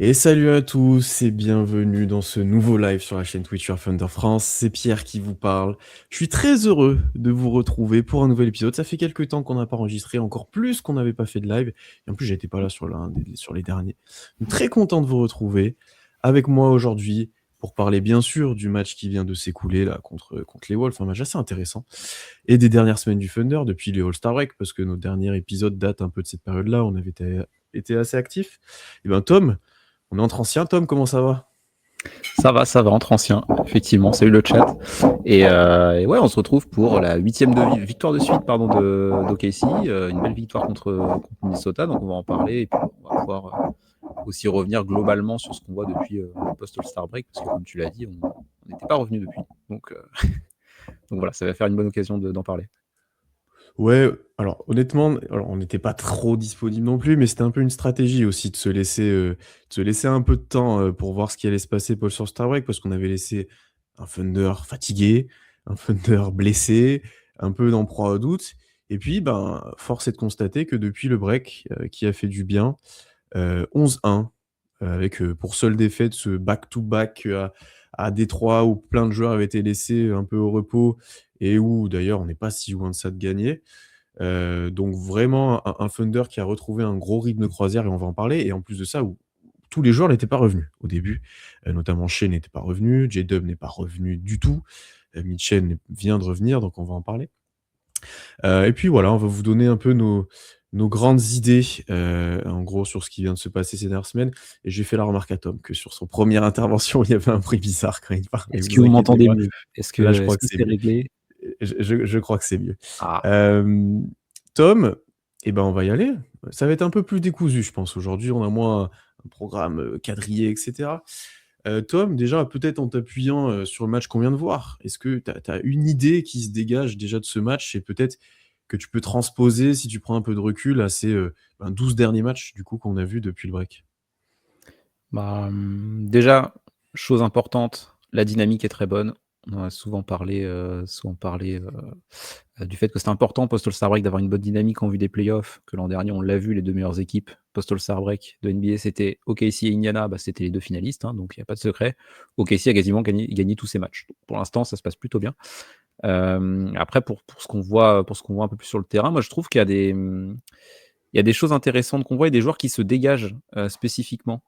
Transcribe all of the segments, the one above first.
Et salut à tous et bienvenue dans ce nouveau live sur la chaîne Twitch Your Thunder France. C'est Pierre qui vous parle. Je suis très heureux de vous retrouver pour un nouvel épisode. Ça fait quelques temps qu'on n'a pas enregistré, encore plus qu'on n'avait pas fait de live. Et en plus, j'étais pas là sur les derniers. Donc, très content de vous retrouver avec moi aujourd'hui pour parler bien sûr du match qui vient de s'écouler là contre les Wolves. Un match assez intéressant. Et des dernières semaines du Thunder depuis les All-Star Break parce que nos derniers épisodes datent un peu de cette période-là. On avait été assez actifs. Et ben Tom, on est entre anciens, Tom, comment ça va? Ça va, entre anciens, effectivement. Salut le chat. Et ouais, on se retrouve pour la huitième victoire de suite d'OKC. Une belle victoire contre Minnesota, donc on va en parler. Et puis on va pouvoir aussi revenir globalement sur ce qu'on voit depuis le post-All-Star Break, parce que comme tu l'as dit, on n'était pas revenu depuis. Donc voilà, ça va faire une bonne occasion d'en parler. Ouais, alors honnêtement, on n'était pas trop disponible non plus, mais c'était un peu une stratégie aussi de se laisser un peu de temps pour voir ce qui allait se passer pour le sur Star Break, parce qu'on avait laissé un Thunder fatigué, un Thunder blessé, un peu dans proie au doute. Et puis, ben, force est de constater que depuis le break, qui a fait du bien, 11-1, avec pour seule défaite ce back-to-back à Détroit où plein de joueurs avaient été laissés un peu au repos et où d'ailleurs on n'est pas si loin de ça de gagner. Donc vraiment un Thunder qui a retrouvé un gros rythme de croisière et on va en parler. Et en plus de ça, où tous les joueurs n'étaient pas revenus au début, notamment Shea n'était pas revenu, J-Dub n'est pas revenu du tout, Mitchell vient de revenir, donc on va en parler. Et puis voilà, on va vous donner un peu nos grandes idées, en gros, sur ce qui vient de se passer ces dernières semaines. Et j'ai fait la remarque à Tom que sur son première intervention, il y avait un bruit bizarre quand il parlait. Est-ce que Vous vous inquiétez m'entendez pas, mieux? Est-ce là, je que crois est-ce que que c'est c'est mieux. réglé? Je crois que c'est mieux. Ah, Tom, eh ben, on va y aller. Ça va être un peu plus décousu, je pense. Aujourd'hui, on a moins un programme quadrillé, etc. Tom, déjà, peut-être en t'appuyant sur le match qu'on vient de voir, est-ce que tu as une idée qui se dégage déjà de ce match et peut-être que tu peux transposer, si tu prends un peu de recul, à ces 12 derniers matchs du coup qu'on a vus depuis le break? déjà, chose importante, la dynamique est très bonne. On en a souvent parlé du fait que c'est important post-All-Star Break d'avoir une bonne dynamique en vue des playoffs, que l'an dernier, on l'a vu, les 2 meilleures équipes post-All-Star Break de NBA, c'était OKC et Indiana, bah, c'était les 2 finalistes, hein, donc il y a pas de secret. OKC a quasiment gagné tous ses matchs. Donc pour l'instant, ça se passe plutôt bien. Après pour ce qu'on voit un peu plus sur le terrain, moi je trouve qu'il y a il y a des choses intéressantes qu'on voit et des joueurs qui se dégagent spécifiquement.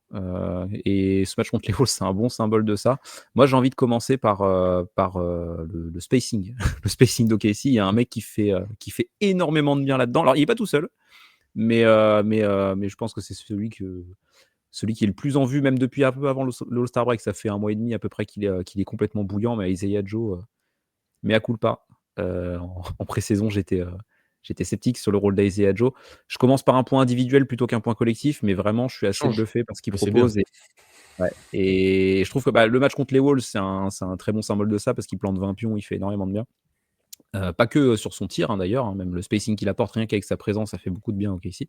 Et ce match contre les Wolves, c'est un bon symbole de ça. Moi, j'ai envie de commencer par le spacing. Le spacing d'OKC. Il y a un mec qui fait énormément de bien là-dedans. Alors, il n'est pas tout seul, mais je pense que c'est celui qui est le plus en vue, même depuis un peu avant le All-Star Break. Ça fait un mois et demi à peu près qu'il est complètement bouillant. Mais Isaiah Joe, mea culpa. En pré-saison, j'étais sceptique sur le rôle d'Isaiah Joe. Je commence par un point individuel plutôt qu'un point collectif, mais vraiment, je suis assez Change, bluffé par ce qu'il mais c'est bien. propose. Et je trouve que bah, le match contre les Wolves, c'est un très bon symbole de ça parce qu'il plante 20 pions, il fait énormément de bien. Pas que sur son tir, hein, d'ailleurs, hein, même le spacing qu'il apporte, rien qu'avec sa présence, ça fait beaucoup de bien au KC.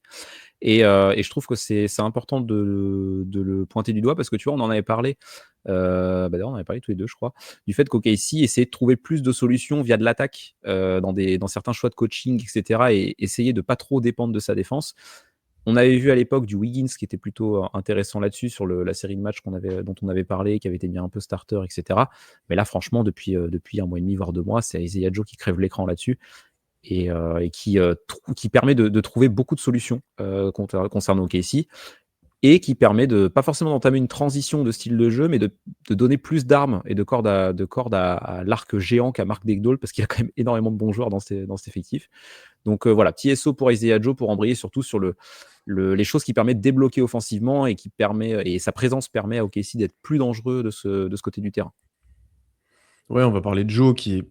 Et je trouve que c'est important de le pointer du doigt parce que tu vois, on en avait parlé, d'ailleurs, on en avait parlé tous les deux, je crois, du fait qu'OKC essaie de trouver plus de solutions via de l'attaque dans certains choix de coaching, etc. Et essayer de pas trop dépendre de sa défense. On avait vu à l'époque du Wiggins qui était plutôt intéressant là-dessus sur la série de matchs dont on avait parlé, qui avait été mis un peu starter, etc. Mais là, franchement, depuis un mois et demi, voire 2 mois, c'est Isaiah Joe qui crève l'écran là-dessus et qui permet de trouver beaucoup de solutions concernant OKC et qui permet de pas forcément d'entamer une transition de style de jeu, mais de donner plus d'armes et de cordes à l'arc géant qu'a Marc Daigneault, parce qu'il y a quand même énormément de bons joueurs dans cet effectif. Donc voilà, petit SO pour Isaiah Joe pour embrayer surtout sur les choses qui permettent de débloquer offensivement et sa présence permet à OKC d'être plus dangereux de ce côté du terrain. Ouais, on va parler de Joe qui est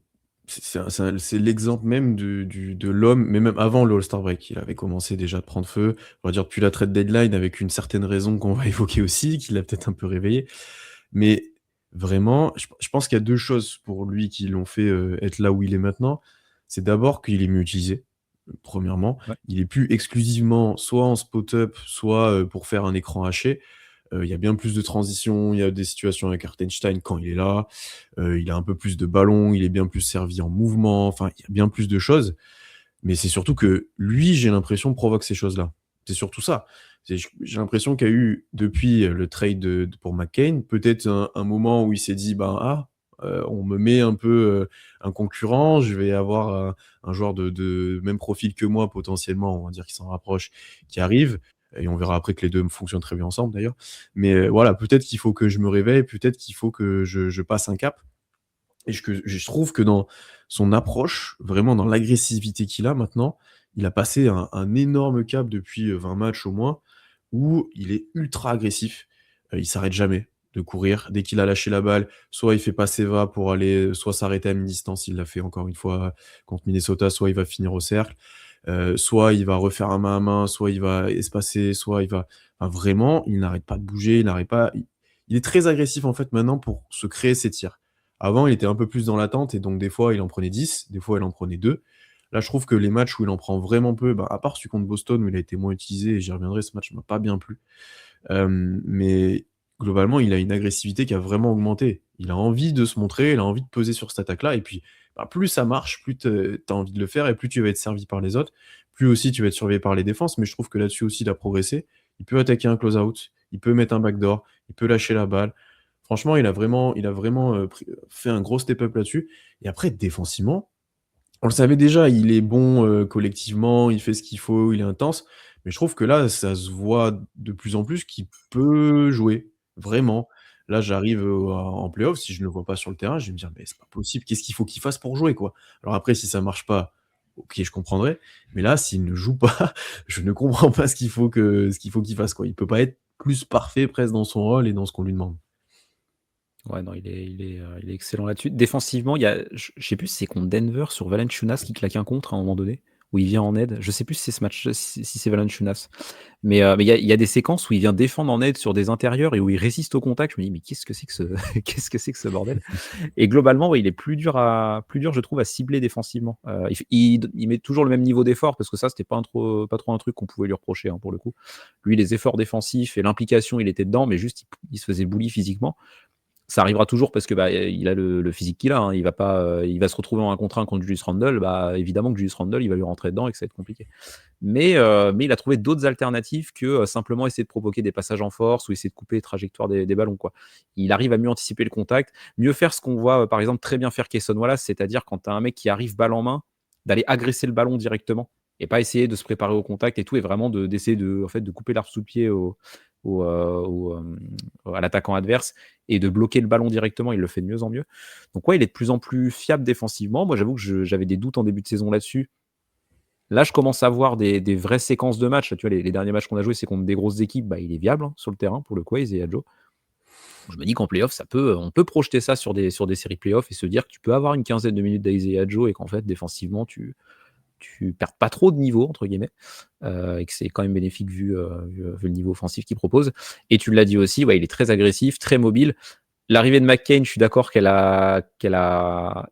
c'est l'exemple même de l'homme, mais même avant le All-Star Break. Il avait commencé déjà à prendre feu, on va dire depuis la trade deadline, avec une certaine raison qu'on va évoquer aussi, qui l'a peut-être un peu réveillé. Mais vraiment, je pense qu'il y a 2 choses pour lui qui l'ont fait, être là où il est maintenant. C'est d'abord qu'il est mieux utilisé, premièrement. Ouais. Il est plus exclusivement soit en spot-up, soit, pour faire un écran haché. Il y a bien plus de transitions, il y a des situations avec Hartenstein quand il est là, il a un peu plus de ballons, il est bien plus servi en mouvement, enfin, il y a bien plus de choses. Mais c'est surtout que lui, j'ai l'impression, provoque ces choses-là. C'est surtout ça. J'ai l'impression qu'il y a eu, depuis le trade pour McCain, peut-être un moment où il s'est dit, ben, on me met un peu un concurrent, je vais avoir un joueur de même profil que moi, potentiellement, on va dire qu'il s'en rapproche, qui arrive. Et on verra après que les deux fonctionnent très bien ensemble d'ailleurs. Mais voilà, peut-être qu'il faut que je me réveille, peut-être qu'il faut que je passe un cap. Et je trouve que dans son approche, vraiment dans l'agressivité qu'il a maintenant, il a passé un énorme cap depuis 20 matchs au moins, où il est ultra agressif. Il s'arrête jamais de courir. Dès qu'il a lâché la balle, soit il fait passer va pour aller soit s'arrêter à mi-distance, il l'a fait encore une fois contre Minnesota, soit il va finir au cercle, soit il va refaire un main à main, soit il va espacer, soit il va enfin vraiment, il n'arrête pas de bouger, il n'arrête pas il est très agressif en fait maintenant pour se créer ses tirs. Avant, il était un peu plus dans l'attente et donc des fois, il en prenait 10, des fois, il en prenait 2. Là, je trouve que les matchs où il en prend vraiment peu, à part celui contre Boston où il a été moins utilisé, et j'y reviendrai, ce match m'a pas bien plu. Mais globalement, il a une agressivité qui a vraiment augmenté. Il a envie de se montrer, il a envie de peser sur cette attaque-là. Et puis, plus ça marche, plus tu as envie de le faire et plus tu vas être servi par les autres. Plus aussi tu vas être surveillé par les défenses. Mais je trouve que là-dessus aussi, il a progressé. Il peut attaquer un close-out, il peut mettre un backdoor, il peut lâcher la balle. Franchement, il a vraiment fait un gros step-up là-dessus. Et après, défensivement, on le savait déjà, il est bon collectivement, il fait ce qu'il faut, il est intense. Mais je trouve que là, ça se voit de plus en plus qu'il peut jouer, vraiment. Là, j'arrive en playoff, si je ne le vois pas sur le terrain, je vais me dire, mais c'est pas possible, qu'est-ce qu'il faut qu'il fasse pour jouer, quoi? Alors après, si ça marche pas, ok, je comprendrai. Mais là, s'il ne joue pas, je ne comprends pas ce qu'il faut qu'il fasse, quoi. Il peut pas être plus parfait presque dans son rôle et dans ce qu'on lui demande. Ouais, non, il est excellent là-dessus. Défensivement, je sais plus si c'est contre Denver sur Valanciunas qui claque un contre à un moment donné, où il vient en aide. Je sais plus si c'est ce match, si c'est Valanciunas. Mais il y a des séquences où il vient défendre en aide sur des intérieurs et où il résiste au contact. Je me dis, mais qu'est-ce que c'est que ce, qu'est-ce que c'est que ce bordel? Et globalement, ouais, il est plus dur, je trouve, à cibler défensivement. Il met toujours le même niveau d'effort parce que ça, c'était pas trop un truc qu'on pouvait lui reprocher, hein, pour le coup. Lui, les efforts défensifs et l'implication, il était dedans, mais juste, il se faisait bully physiquement. Ça arrivera toujours parce que il a le physique qu'il a, hein. Il va pas, il va se retrouver en 1 contre 1 contre Julius Randle. Évidemment que Julius Randle, il va lui rentrer dedans et que ça va être compliqué. Mais il a trouvé d'autres alternatives que simplement essayer de provoquer des passages en force ou essayer de couper les trajectoires des ballons, quoi. Il arrive à mieux anticiper le contact, mieux faire ce qu'on voit, par exemple, très bien faire Cason Wallace, c'est-à-dire quand tu as un mec qui arrive balle en main, d'aller agresser le ballon directement et pas essayer de se préparer au contact et tout, et vraiment d'essayer en fait, de couper l'arbre sous le pied à l'attaquant adverse et de bloquer le ballon directement. Il le fait de mieux en mieux. Donc ouais, il est de plus en plus fiable défensivement. Moi, j'avoue que j'avais des doutes en début de saison là-dessus. Là, je commence à voir des vraies séquences de matchs. Là, tu vois, les derniers matchs qu'on a joués, c'est contre des grosses équipes. Il est viable, hein, sur le terrain, pour le coup, Isaiah Joe. Je me dis qu'en playoff, on peut projeter ça sur des séries playoffs et se dire que tu peux avoir une quinzaine de minutes d'Isaiah Joe et qu'en fait, défensivement, tu perds pas trop de niveau, entre guillemets, et que c'est quand même bénéfique vu le niveau offensif qu'il propose. Et tu l'as dit aussi, ouais, il est très agressif, très mobile. L'arrivée de McCain, je suis d'accord qu'elle a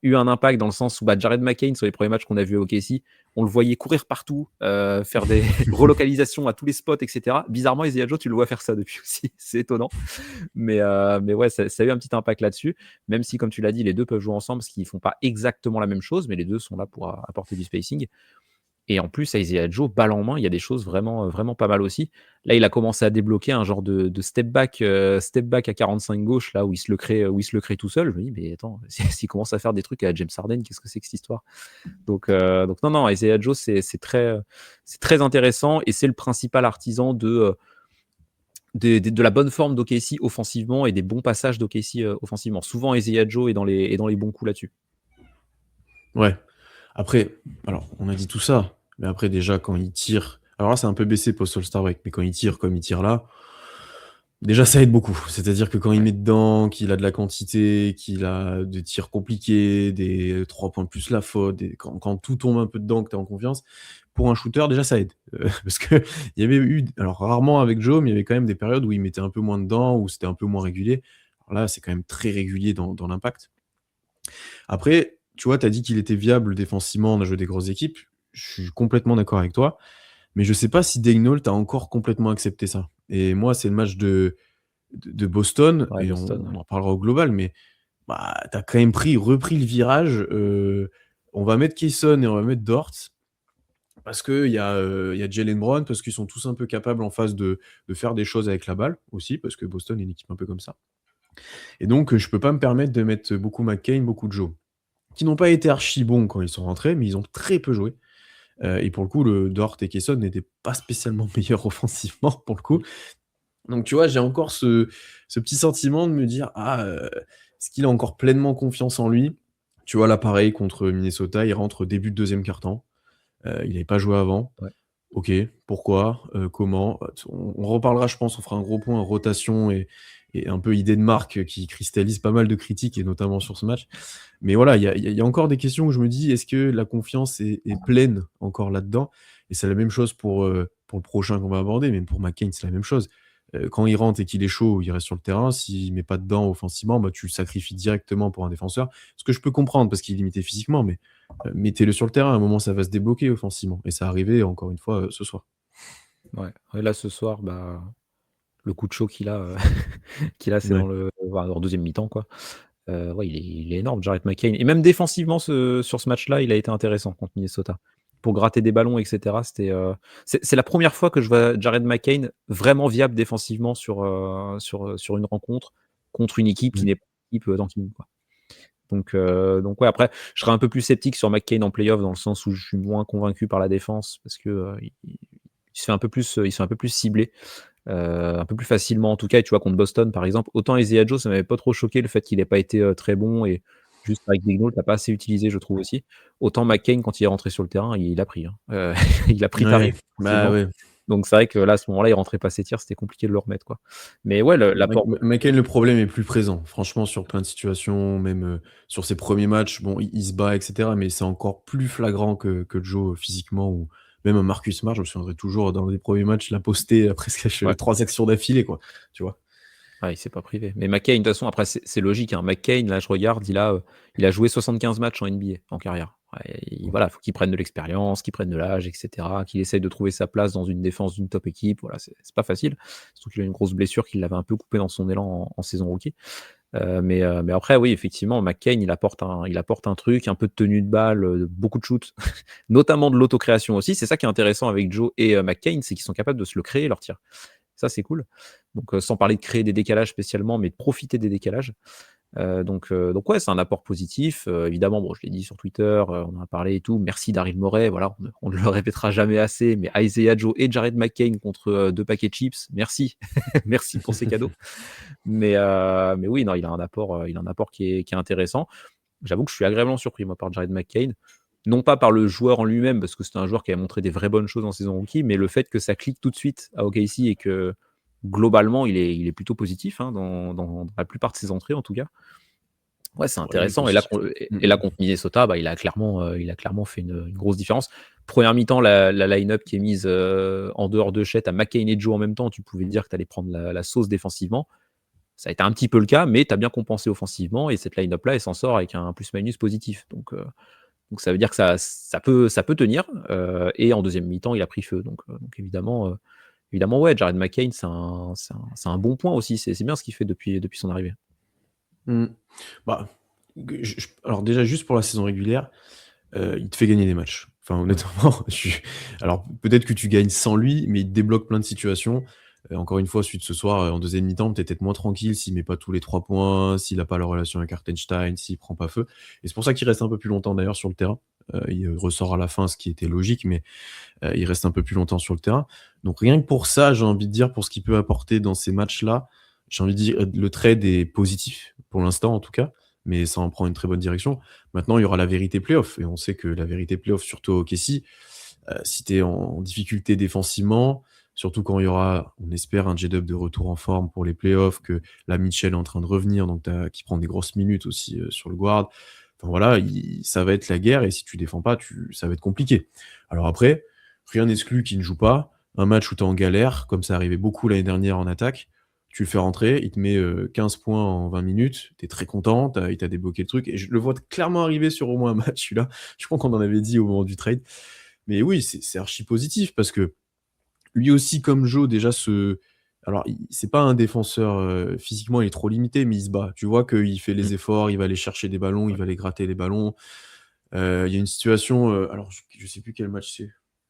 eu un impact dans le sens où Jared McCain, sur les premiers matchs qu'on a vus à OKC, on le voyait courir partout, faire des relocalisations à tous les spots, etc. Bizarrement, Isaiah Joe, tu le vois faire ça depuis aussi. C'est étonnant. Mais ouais, ça a eu un petit impact là-dessus. Même si, comme tu l'as dit, les deux peuvent jouer ensemble parce qu'ils ne font pas exactement la même chose, mais les deux sont là pour apporter du spacing. Et en plus, Isaiah Joe, balle en main, il y a des choses vraiment, vraiment pas mal aussi. Là, il a commencé à débloquer un genre de step back à 45 gauche, là où il se le crée tout seul. Je me dis, mais attends, s'il commence à faire des trucs à James Harden, qu'est-ce que c'est que cette histoire? Donc non, Isaiah Joe, c'est très intéressant et c'est le principal artisan de la bonne forme d'OKC offensivement et des bons passages d'OKC offensivement. Souvent, Isaiah Joe est dans les bons coups là-dessus. Ouais. Après, alors, on a dit tout ça, mais après, déjà, quand il tire. Alors là, c'est un peu baissé post-All-Star Break, mais quand il tire comme il tire là, déjà, ça aide beaucoup. C'est-à-dire que quand il met dedans, qu'il a de la quantité, qu'il a des tirs compliqués, des 3 points plus la faute, quand tout tombe un peu dedans, que tu es en confiance, pour un shooter, déjà, ça aide. Parce qu'il y avait eu, alors rarement avec Joe, mais il y avait quand même des périodes où il mettait un peu moins dedans, où c'était un peu moins régulier. Alors là, c'est quand même très régulier dans l'impact. Après, tu vois, tu as dit qu'il était viable défensivement, on a joué des grosses équipes. Je suis complètement d'accord avec toi. Mais je sais pas si Daigneault a encore complètement accepté ça. Et moi, c'est le match de Boston, Ouais, et Boston, on ouais. en parlera au global, mais tu as quand même repris le virage. On va mettre Kayson et on va mettre Dort. parce qu'il y a Jaylen Brown, parce qu'ils sont tous un peu capables en face de faire des choses avec la balle aussi, parce que Boston est une équipe un peu comme ça. Et donc, je peux pas me permettre de mettre beaucoup McCain, beaucoup de Joe, qui n'ont pas été archi bons quand ils sont rentrés, mais ils ont très peu joué. Et pour le coup, le Dort et Kesson n'étaient pas spécialement meilleurs offensivement, pour le coup. Donc, tu vois, j'ai encore ce petit sentiment de me dire: «Ah, est-ce qu'il a encore pleinement confiance en lui?» Tu vois, là, pareil, contre Minnesota, il rentre début de deuxième quart-temps. Il n'avait pas joué avant. Ouais. OK, pourquoi? Comment? On reparlera, je pense, on fera un gros point rotation et un peu idée de marque qui cristallise pas mal de critiques et notamment sur ce match. Mais voilà, il y a encore des questions où je me dis: «Est-ce que la confiance est pleine encore là-dedans?» Et c'est la même chose pour le prochain qu'on va aborder, même pour McCain, c'est la même chose. Quand il rentre et qu'il est chaud, il reste sur le terrain. S'il met pas dedans offensivement, bah, tu le sacrifies directement pour un défenseur. Ce que je peux comprendre parce qu'il est limité physiquement, mais mettez-le sur le terrain. À un moment, ça va se débloquer offensivement et ça arrivait encore une fois, ce soir. Ouais. Ouais, là, ce soir, bah, le coup de chaud qu'il a, qu'il a, c'est Ouais. en deuxième mi-temps, quoi. Ouais, il est énorme, Jared McCain et même défensivement sur ce match-là, il a été intéressant contre Minnesota. Pour gratter des ballons et cetera, c'est la première fois que je vois Jared McCain vraiment viable défensivement sur une rencontre contre une équipe qui Mmh. n'est pas une équipe, tanking, quoi. Donc ouais, après, je serais un peu plus sceptique sur McCain en playoff dans le sens où je suis moins convaincu par la défense parce que, il se fait un peu plus, il se fait un peu plus cibler, un peu plus facilement en tout cas et tu vois contre Boston par exemple, autant Isaiah Joe ça m'avait pas trop choqué le fait qu'il ait pas été, très bon et juste avec Daigneault, tu pas assez utilisé je trouve aussi. Autant McCain quand il est rentré sur le terrain, il a pris, hein, il a pris tarif Ouais, bah, offensivement. ouais. Donc c'est vrai que là, à ce moment-là, il rentrait pas ses tirs, c'était compliqué de le remettre, quoi. Mais ouais, l'apport de McCain, le problème est plus présent. Franchement, sur plein de situations, même, sur ses premiers matchs, bon, il se bat et cetera, mais c'est encore plus flagrant que Joe, physiquement ou même un Marcus Smart, je me souviendrai toujours dans les premiers matchs, l'a posté, presque ouais. 3 actions d'affilée, quoi, tu vois? Ouais, il s'est pas privé. Mais McCain, de toute façon, après, c'est logique, hein. McCain, là, je regarde, il a joué 75 matchs en NBA en carrière. Ouais, voilà, faut qu'il prenne de l'expérience, qu'il prenne de l'âge, et cetera, qu'il essaye de trouver sa place dans une défense d'une top équipe. Voilà, c'est pas facile. Surtout qu'il a une grosse blessure qui l'avait un peu coupé dans son élan en saison rookie. Mais après, oui, effectivement, McCain, il apporte un truc, un peu de tenue de balle, beaucoup de shoots, notamment de l'autocréation aussi. C'est ça qui est intéressant avec Joe et McCain, c'est qu'ils sont capables de se le créer, leur tir. Ça, c'est cool. Donc, sans parler de créer des décalages spécialement, mais de profiter des décalages. Donc ouais, c'est un apport positif. Évidemment, bon, je l'ai dit sur Twitter, on en a parlé et tout. Merci Daryl Morey, voilà, on ne le répétera jamais assez, mais Isaiah Joe et Jared McCain contre 2 paquets de chips, merci. Merci pour ces cadeaux. Mais oui, non, il a un apport qui est intéressant. J'avoue que je suis agréablement surpris, moi, par Jared McCain. Non pas par le joueur en lui-même, parce que c'était un joueur qui a montré des vraies bonnes choses en saison rookie, mais le fait que ça clique tout de suite à OKC et que globalement, il est plutôt positif hein, dans la plupart de ses entrées, en tout cas. Ouais, c'est Ouais, il est intéressant. Et là, positif. Mmh et là mh. contre Minnesota, bah, il a clairement fait une grosse différence. Première mi-temps, la line-up qui est mise en dehors de Chet à McCain et Joe en même temps, tu pouvais dire que tu allais prendre la sauce défensivement. Ça a été un petit peu le cas, mais tu as bien compensé offensivement et cette line-up là, elle s'en sort avec un plus-minus positif. Donc ça veut dire que ça peut tenir. Et en deuxième mi-temps, il a pris feu. Donc évidemment, ouais, Jared McCain, c'est un bon point aussi. C'est bien ce qu'il fait depuis son arrivée. Mmh. Bah, alors déjà, juste pour la saison régulière, il te fait gagner des matchs. Enfin, Ouais. honnêtement, alors peut-être que tu gagnes sans lui, mais il te débloque plein de situations. Encore une fois, suite ce soir, en deuxième mi-temps, tu es peut-être moins tranquille s'il met pas tous les 3 points, s'il a pas la relation avec Hartenstein, s'il prend pas feu et c'est pour ça qu'il reste un peu plus longtemps d'ailleurs sur le terrain. Il ressort à la fin, ce qui était logique, mais il reste un peu plus longtemps sur le terrain. Donc rien que pour ça, j'ai envie de dire, pour ce qu'il peut apporter dans ces matchs-là, j'ai envie de dire, le trade est positif, pour l'instant en tout cas, mais ça en prend une très bonne direction. Maintenant, il y aura la vérité playoff et on sait que la vérité playoff, surtout au OKC, si tu es en difficulté défensivement, surtout quand il y aura, on espère, un J-Dub de retour en forme pour les playoffs, que la Mitchell est en train de revenir, donc qui prend des grosses minutes aussi, sur le guard. Enfin voilà, ça va être la guerre et si tu défends pas, ça va être compliqué. Alors après, rien n'exclut qu'il ne joue pas. Un match où tu es en galère, comme ça arrivait beaucoup l'année dernière en attaque, tu le fais rentrer, il te met 15 points en 20 minutes, tu es très content, il t'a débloqué le truc et je le vois clairement arriver sur au moins un match celui-là. Je crois qu'on en avait dit au moment du trade. Mais oui, c'est archi positif parce que lui aussi, comme Joe, déjà alors c'est pas un défenseur, physiquement, il est trop limité, mais il se bat. Tu vois qu'il fait Mmh. les efforts, il va aller chercher des ballons, il Ouais. va aller gratter les ballons. Il y a une situation, alors je sais plus quel match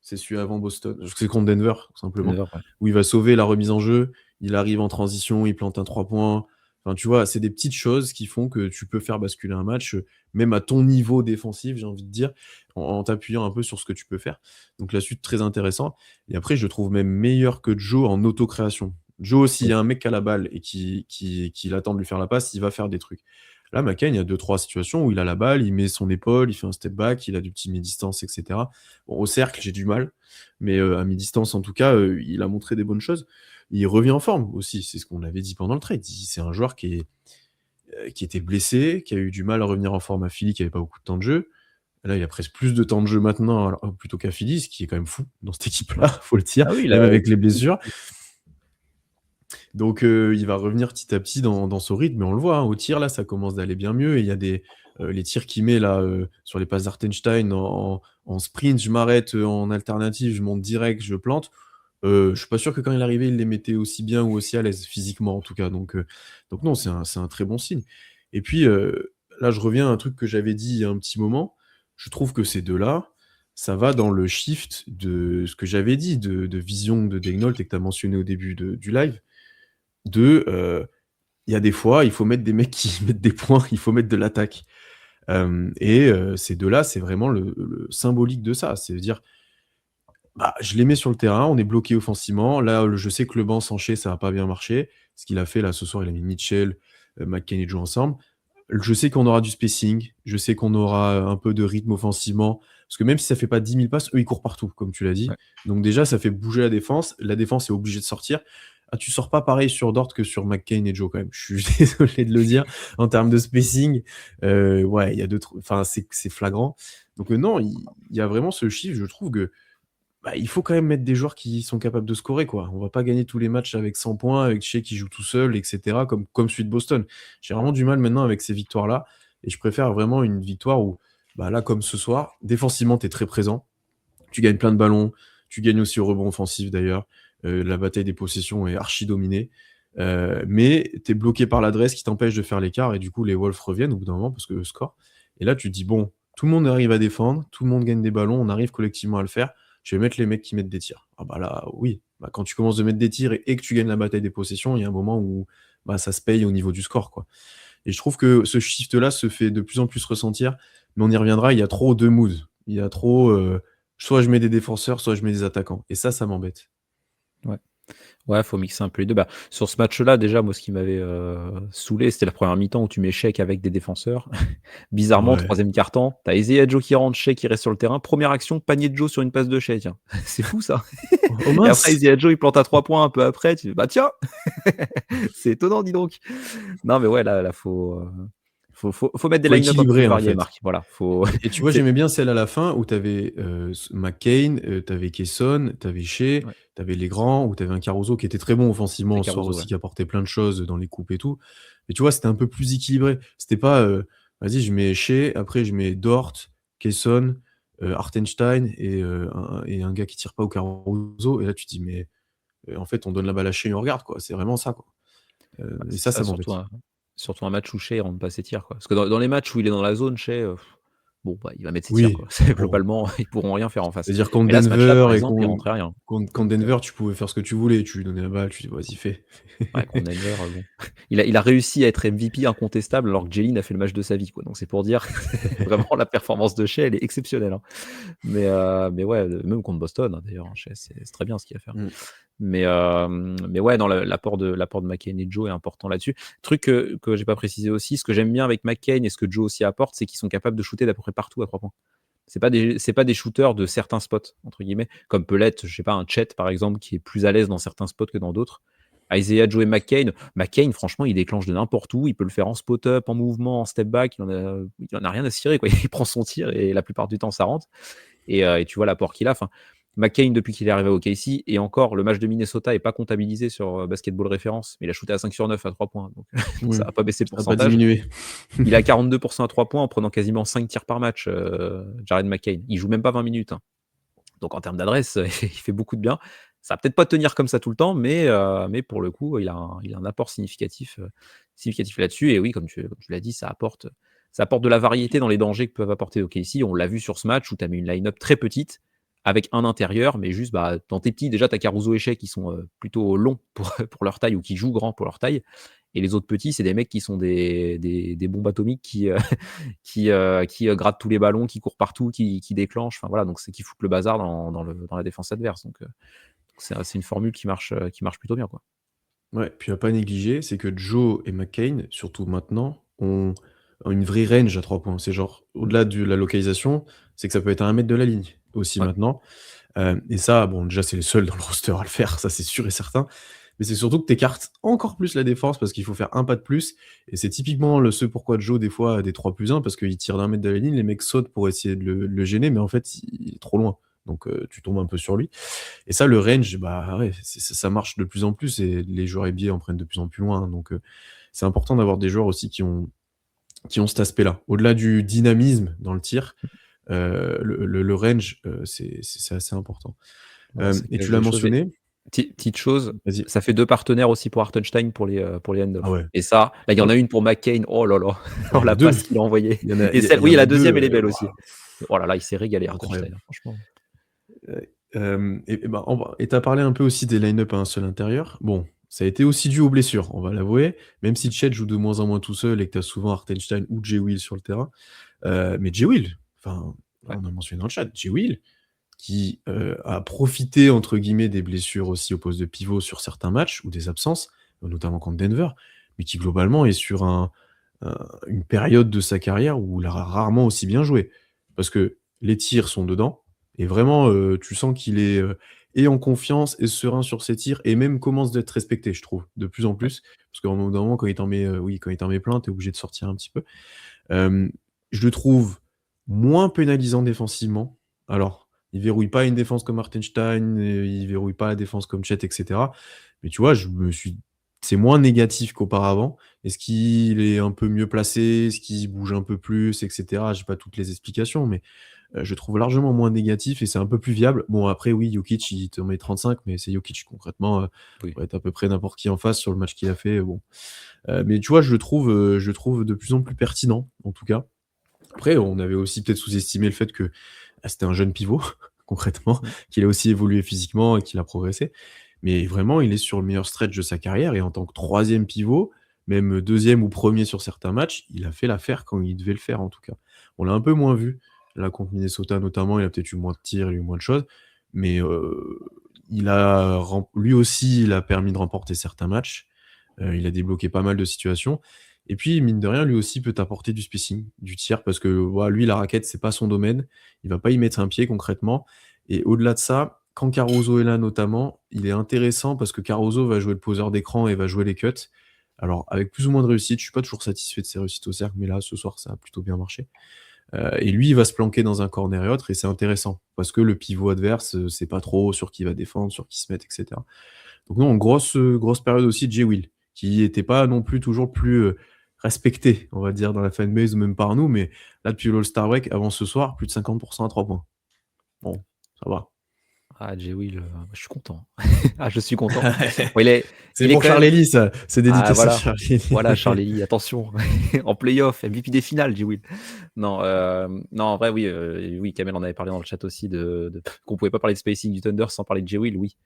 c'est. C'est celui avant Boston. C'est contre Denver, tout simplement. Denver, ouais. Où il va sauver la remise en jeu. Il arrive en transition, il plante un 3 points. Enfin, tu vois, c'est des petites choses qui font que tu peux faire basculer un match, même à ton niveau défensif, j'ai envie de dire, en t'appuyant un peu sur ce que tu peux faire. Donc la suite, très intéressant. Et après, je le trouve même meilleur que Joe en autocréation. Joe, s'il y Oui. a un mec qui a la balle et qui attend de lui faire la passe, il va faire des trucs. Là, McCain, il y a 2-3 situations où il a la balle, il met son épaule, il fait un step back, il a du petit mi-distance, etc. Bon, au cercle, j'ai du mal, mais à mi-distance, en tout cas, il a montré des bonnes choses. Il revient en forme aussi, c'est ce qu'on avait dit pendant le trade. C'est un joueur qui était blessé, qui a eu du mal à revenir en forme à Philly, qui avait pas beaucoup de temps de jeu. Là, il a presque plus de temps de jeu maintenant plutôt qu'à Philly, ce qui est quand même fou dans cette équipe-là, faut le dire, Ah oui, même là, avec les blessures. Donc il va revenir petit à petit dans son rythme, mais on le voit, hein, au tir, là, ça commence d'aller bien mieux. Et il y a les tirs qu'il met là, sur les passes d'Hartenstein en sprint, je m'arrête, en alternative, je monte direct, je plante. Je suis pas sûr que quand il arrivait, il les mettait aussi bien ou aussi à l'aise, physiquement en tout cas. Donc non, c'est un très bon signe. Et puis, là, je reviens à un truc que j'avais dit il y a un petit moment. Je trouve que ces 2-là, ça va dans le shift de ce que j'avais dit, de vision de Daigneault et que tu as mentionné au début du live. Il y a des fois, il faut mettre des mecs qui mettent des points, il faut mettre de l'attaque. Ces 2-là, c'est vraiment le symbolique de ça. C'est-à-dire, bah, je les mets sur le terrain, on est bloqué offensivement. Là, je sais que le banc Sanché, ça va pas bien marcher. Ce qu'il a fait là ce soir, il a mis Mitchell, McCain et Joe ensemble. Je sais qu'on aura du spacing, je sais qu'on aura un peu de rythme offensivement, parce que même si ça fait pas 10 000 passes, eux, ils courent partout, comme tu l'as dit. ouais. Donc déjà, ça fait bouger la défense. La défense est obligée de sortir. Ah, tu sors pas pareil sur Dort que sur McCain et Joe, quand même. Je suis désolé de le dire. En termes de spacing, ouais, il y a enfin, c'est flagrant. Donc non, il y a vraiment ce chiffre, je trouve que bah, il faut quand même mettre des joueurs qui sont capables de scorer, quoi. On va pas gagner tous les matchs avec 100 points, avec Shea qui joue tout seul, etc., comme celui de Boston. J'ai vraiment du mal maintenant avec ces victoires-là, et je préfère vraiment une victoire où, bah, là, comme ce soir, défensivement, tu es très présent, tu gagnes plein de ballons, tu gagnes aussi au rebond offensif d'ailleurs, la bataille des possessions est archi dominée, mais tu es bloqué par l'adresse qui t'empêche de faire l'écart, et du coup, les Wolves reviennent au bout d'un moment parce que le score. Et là, tu te dis, bon, tout le monde arrive à défendre, tout le monde gagne des ballons, on arrive collectivement à le faire, je vais mettre les mecs qui mettent des tirs. Ah bah là, oui, bah, quand tu commences de mettre des tirs et que tu gagnes la bataille des possessions, il y a un moment où bah, ça se paye au niveau du score, quoi. Et je trouve que ce shift-là se fait de plus en plus ressentir, mais on y reviendra, il y a trop de moods. Il y a trop, soit je mets des défenseurs, soit je mets des attaquants. Et ça m'embête. Ouais. Ouais, faut mixer un peu les 2. Bah, sur ce match-là, déjà, moi, ce qui m'avait, saoulé, c'était la première mi-temps où tu mets Shea avec des défenseurs. Bizarrement, Ouais. 3e quart-temps, tu as Isaiah Joe qui rentre, Shea qui reste sur le terrain. Première action, panier de Joe sur une passe de Shea, tiens. C'est fou ça. Oh Et après, mince! Isaiah Joe, il plante à 3 points un peu après. Tu dis, bah tiens, c'est étonnant, dis donc. Non, mais ouais, là, faut mettre des Faut line-up un peu plus équilibrer en variés, fait. Marc. Voilà, faut. Et tu vois, c'est- j'aimais bien celle à la fin où tu avais McCain, tu avais Caisson, tu avais Shea, Ouais, tu avais Legrand, où tu avais un Caruso qui était très bon offensivement c'est ce soir Caruso, ouais. aussi, qui apportait plein de choses dans les coupes et tout. Mais tu vois, c'était un peu plus équilibré. C'était pas, vas-y, je mets Shea, après je mets Dort, Caisson, Hartenstein et un gars qui tire pas au Caruso. Et là, tu te dis, mais en fait, on donne la balle à Shea et on regarde, quoi. C'est vraiment ça, quoi. Bah, Et c'est ça ça, surtout m'embête. un match où Shea il rentre pas ses tirs, quoi. Parce que dans les matchs où il est dans la zone, Shea, bon, bah, il va mettre ses tirs, Oui, quoi. C'est bon. globalement, ils pourront rien faire en face. C'est-à-dire contre Mais là, ce match-là, Denver par et exemple, il rentrait rien. contre Donc, Denver, tu pouvais faire ce que tu voulais. Tu lui donnais la balle, tu dis: «Vas-y, fais». ouais, contre Denver, bon. Il a réussi à être MVP incontestable alors que Jalen a fait le match de sa vie, quoi. Donc c'est pour dire vraiment la performance de Shea, elle est exceptionnelle, hein. Mais ouais, même contre Boston, hein, d'ailleurs, hein, Shea, c'est très bien ce qu'il a fait, hein. Mmh. Mais ouais, non, l'apport de McCain et Joe est important là-dessus. Truc que j'ai pas précisé aussi, ce que j'aime bien avec McCain et ce que Joe aussi apporte, c'est qu'ils sont capables de shooter d'à peu près partout à 3 points. C'est pas des shooters de «certains spots» entre guillemets, comme peut l'être, je sais pas, un Chet par exemple, qui est plus à l'aise dans certains spots que dans d'autres. Isaiah Joe et McCain, franchement, il déclenche de n'importe où, il peut le faire en spot-up, en mouvement, en step back, il en a rien à cirer, quoi. Il prend son tir et la plupart du temps ça rentre. Et tu vois l'apport qu'il a. Enfin, McCain, depuis qu'il est arrivé au KC, et encore, le match de Minnesota n'est pas comptabilisé sur Basketball Référence, mais il a shooté à 5 sur 9 à 3 points. Donc, Oui, ça n'a pas baissé le ça a pas pourcentage. diminué. Il a 42% à 3 points en prenant quasiment 5 tirs par match, Jared McCain. Il joue même pas 20 minutes, hein. Donc en termes d'adresse, il fait beaucoup de bien. Ça va peut-être pas tenir comme ça tout le temps, mais pour le coup, il a un apport significatif là-dessus. Et oui, comme tu l'as dit, ça apporte de la variété dans les dangers que peuvent apporter OKC. On l'a vu sur ce match où tu as mis une line-up très petite avec un intérieur, mais juste dans tes petits, déjà, tu as Caruso et Shai qui sont plutôt longs pour leur taille ou qui jouent grand pour leur taille. Et les autres petits, c'est des mecs qui sont des bombes atomiques qui grattent tous les ballons, qui courent partout, qui déclenchent. Enfin voilà, donc c'est qui foutent le bazar dans la défense adverse. Donc c'est une formule qui marche plutôt bien, quoi. Ouais, puis à pas négliger, c'est que Joe et McCain, surtout maintenant, ont une vraie range à 3 points. C'est genre, au-delà de la localisation, c'est que ça peut être à 1 mètre de la ligne aussi Ouais. maintenant. Et ça, bon, déjà, c'est les seuls dans le roster à le faire, ça c'est sûr et certain. Mais c'est surtout que tu écartes encore plus la défense parce qu'il faut faire un pas de plus. Et c'est typiquement ce pourquoi Joe, des fois, a des 3+1 parce qu'il tire d'1 mètre de la ligne, les mecs sautent pour essayer de le gêner, mais en fait, il est trop loin. Donc tu tombes un peu sur lui. Et ça, le range, bah ouais, ça marche de plus en plus et les joueurs NBA en prennent de plus en plus loin. Donc c'est important d'avoir des joueurs aussi qui ont cet aspect-là. Au-delà du dynamisme dans le tir, le range, c'est assez important. Ouais, ça Et cache tu l'as des choses. mentionné, Petite chose, vas-y. ça fait 2 partenaires aussi pour Hartenstein pour les Ah handoffs. ouais. Et ça, là, il y Ah, en a une pour McCain. Oh là là, il oh y en a la 2. passe qu'il a envoyée. Il y en a Et celle, il y oui, en la a 2. deuxième, elle est belle aussi. Oh là là, il s'est régalé Hartenstein, Incroyable. hein, franchement. Et bah, tu as parlé un peu aussi des line-up à un seul intérieur. Bon, ça a été aussi dû aux blessures, on va l'avouer, même si Chet joue de moins en moins tout seul et que tu as souvent Hartenstein ou Jay Will sur le terrain. Mais Jay Will, enfin, là, Ouais. on a mentionné dans le chat, Jay Will, qui a profité, entre guillemets, des blessures aussi au poste de pivot sur certains matchs ou des absences, notamment contre Denver, mais qui globalement est sur une période de sa carrière où il a rarement aussi bien joué. Parce que les tirs sont dedans, et vraiment, tu sens qu'il est et en confiance et serein sur ses tirs, et même commence d'être respecté, je trouve, de plus en Ouais. plus. Parce qu'au bout d'un moment, quand il t'en met, oui, quand il t'en met plein, tu es obligé de sortir un petit peu. Hem, je le trouve moins pénalisant défensivement. Alors, il verrouille pas une défense comme Hartenstein, il verrouille pas la défense comme Chet et cetera. Mais tu vois, c'est moins négatif qu'auparavant. Est-ce qu'il est un peu mieux placé? Est-ce qu'il bouge un peu plus et cetera? J'ai pas toutes les explications, mais je trouve largement moins négatif et c'est un peu plus viable. Bon, après oui, Jokic, il te met 35, mais c'est Jokic concrètement, Oui. pourrait être à peu près n'importe qui en face sur le match qu'il a fait, bon. Mais tu vois, je le trouve de plus en plus pertinent, en tout cas. Après, on avait aussi peut-être sous-estimé le fait que, c'était un jeune pivot, concrètement, Mmh. qu'il a aussi évolué physiquement et qu'il a progressé. Mais vraiment, il est sur le meilleur stretch de sa carrière et en tant que 3e pivot, même 2e ou 1er sur certains matchs, il a fait l'affaire quand il devait le faire, en tout cas. On l'a un peu moins vu, là, contre Minnesota notamment, il a peut-être eu moins de tirs, il a eu moins de choses, mais lui aussi, il a permis de remporter certains matchs. Il a débloqué pas mal de situations et puis, mine de rien, lui aussi peut t'apporter du spacing, du tir parce que, voilà, lui, la raquette, c'est pas son domaine. Il va pas y mettre un pied concrètement et au-delà de ça, quand Caruso est là notamment, il est intéressant parce que Caruso va jouer le poseur d'écran et va jouer les cuts. Alors avec plus ou moins de réussite, je suis pas toujours satisfait de ses réussites au cercle, mais là, ce soir, ça a plutôt bien marché. Et lui, il va se planquer dans un corner et autres et c'est intéressant parce que le pivot adverse, sait pas trop sur qui il va défendre, sur qui se mettre et cetera. Donc non, grosse période aussi de Jay Will, qui était pas non plus toujours plus, respecté, on va dire, dans la fanbase ou même par nous, mais là, depuis l'All-Star Break, avant ce soir, plus de 50% à 3 points. Bon, ça va. Ah, Jay Will, je suis content. Ah, je suis content. Bon, C'est il est pour quand même. Charlélie ça, c'est Ah dédicacé à voilà, Charlélie. voilà Charlélie, attention, en play-off, MVP des finales, Jay Will. Non, non, en vrai, oui, oui, Kamel en avait parlé dans le chat aussi qu'on pouvait pas parler de spacing du Thunder sans parler de Jay Will, oui.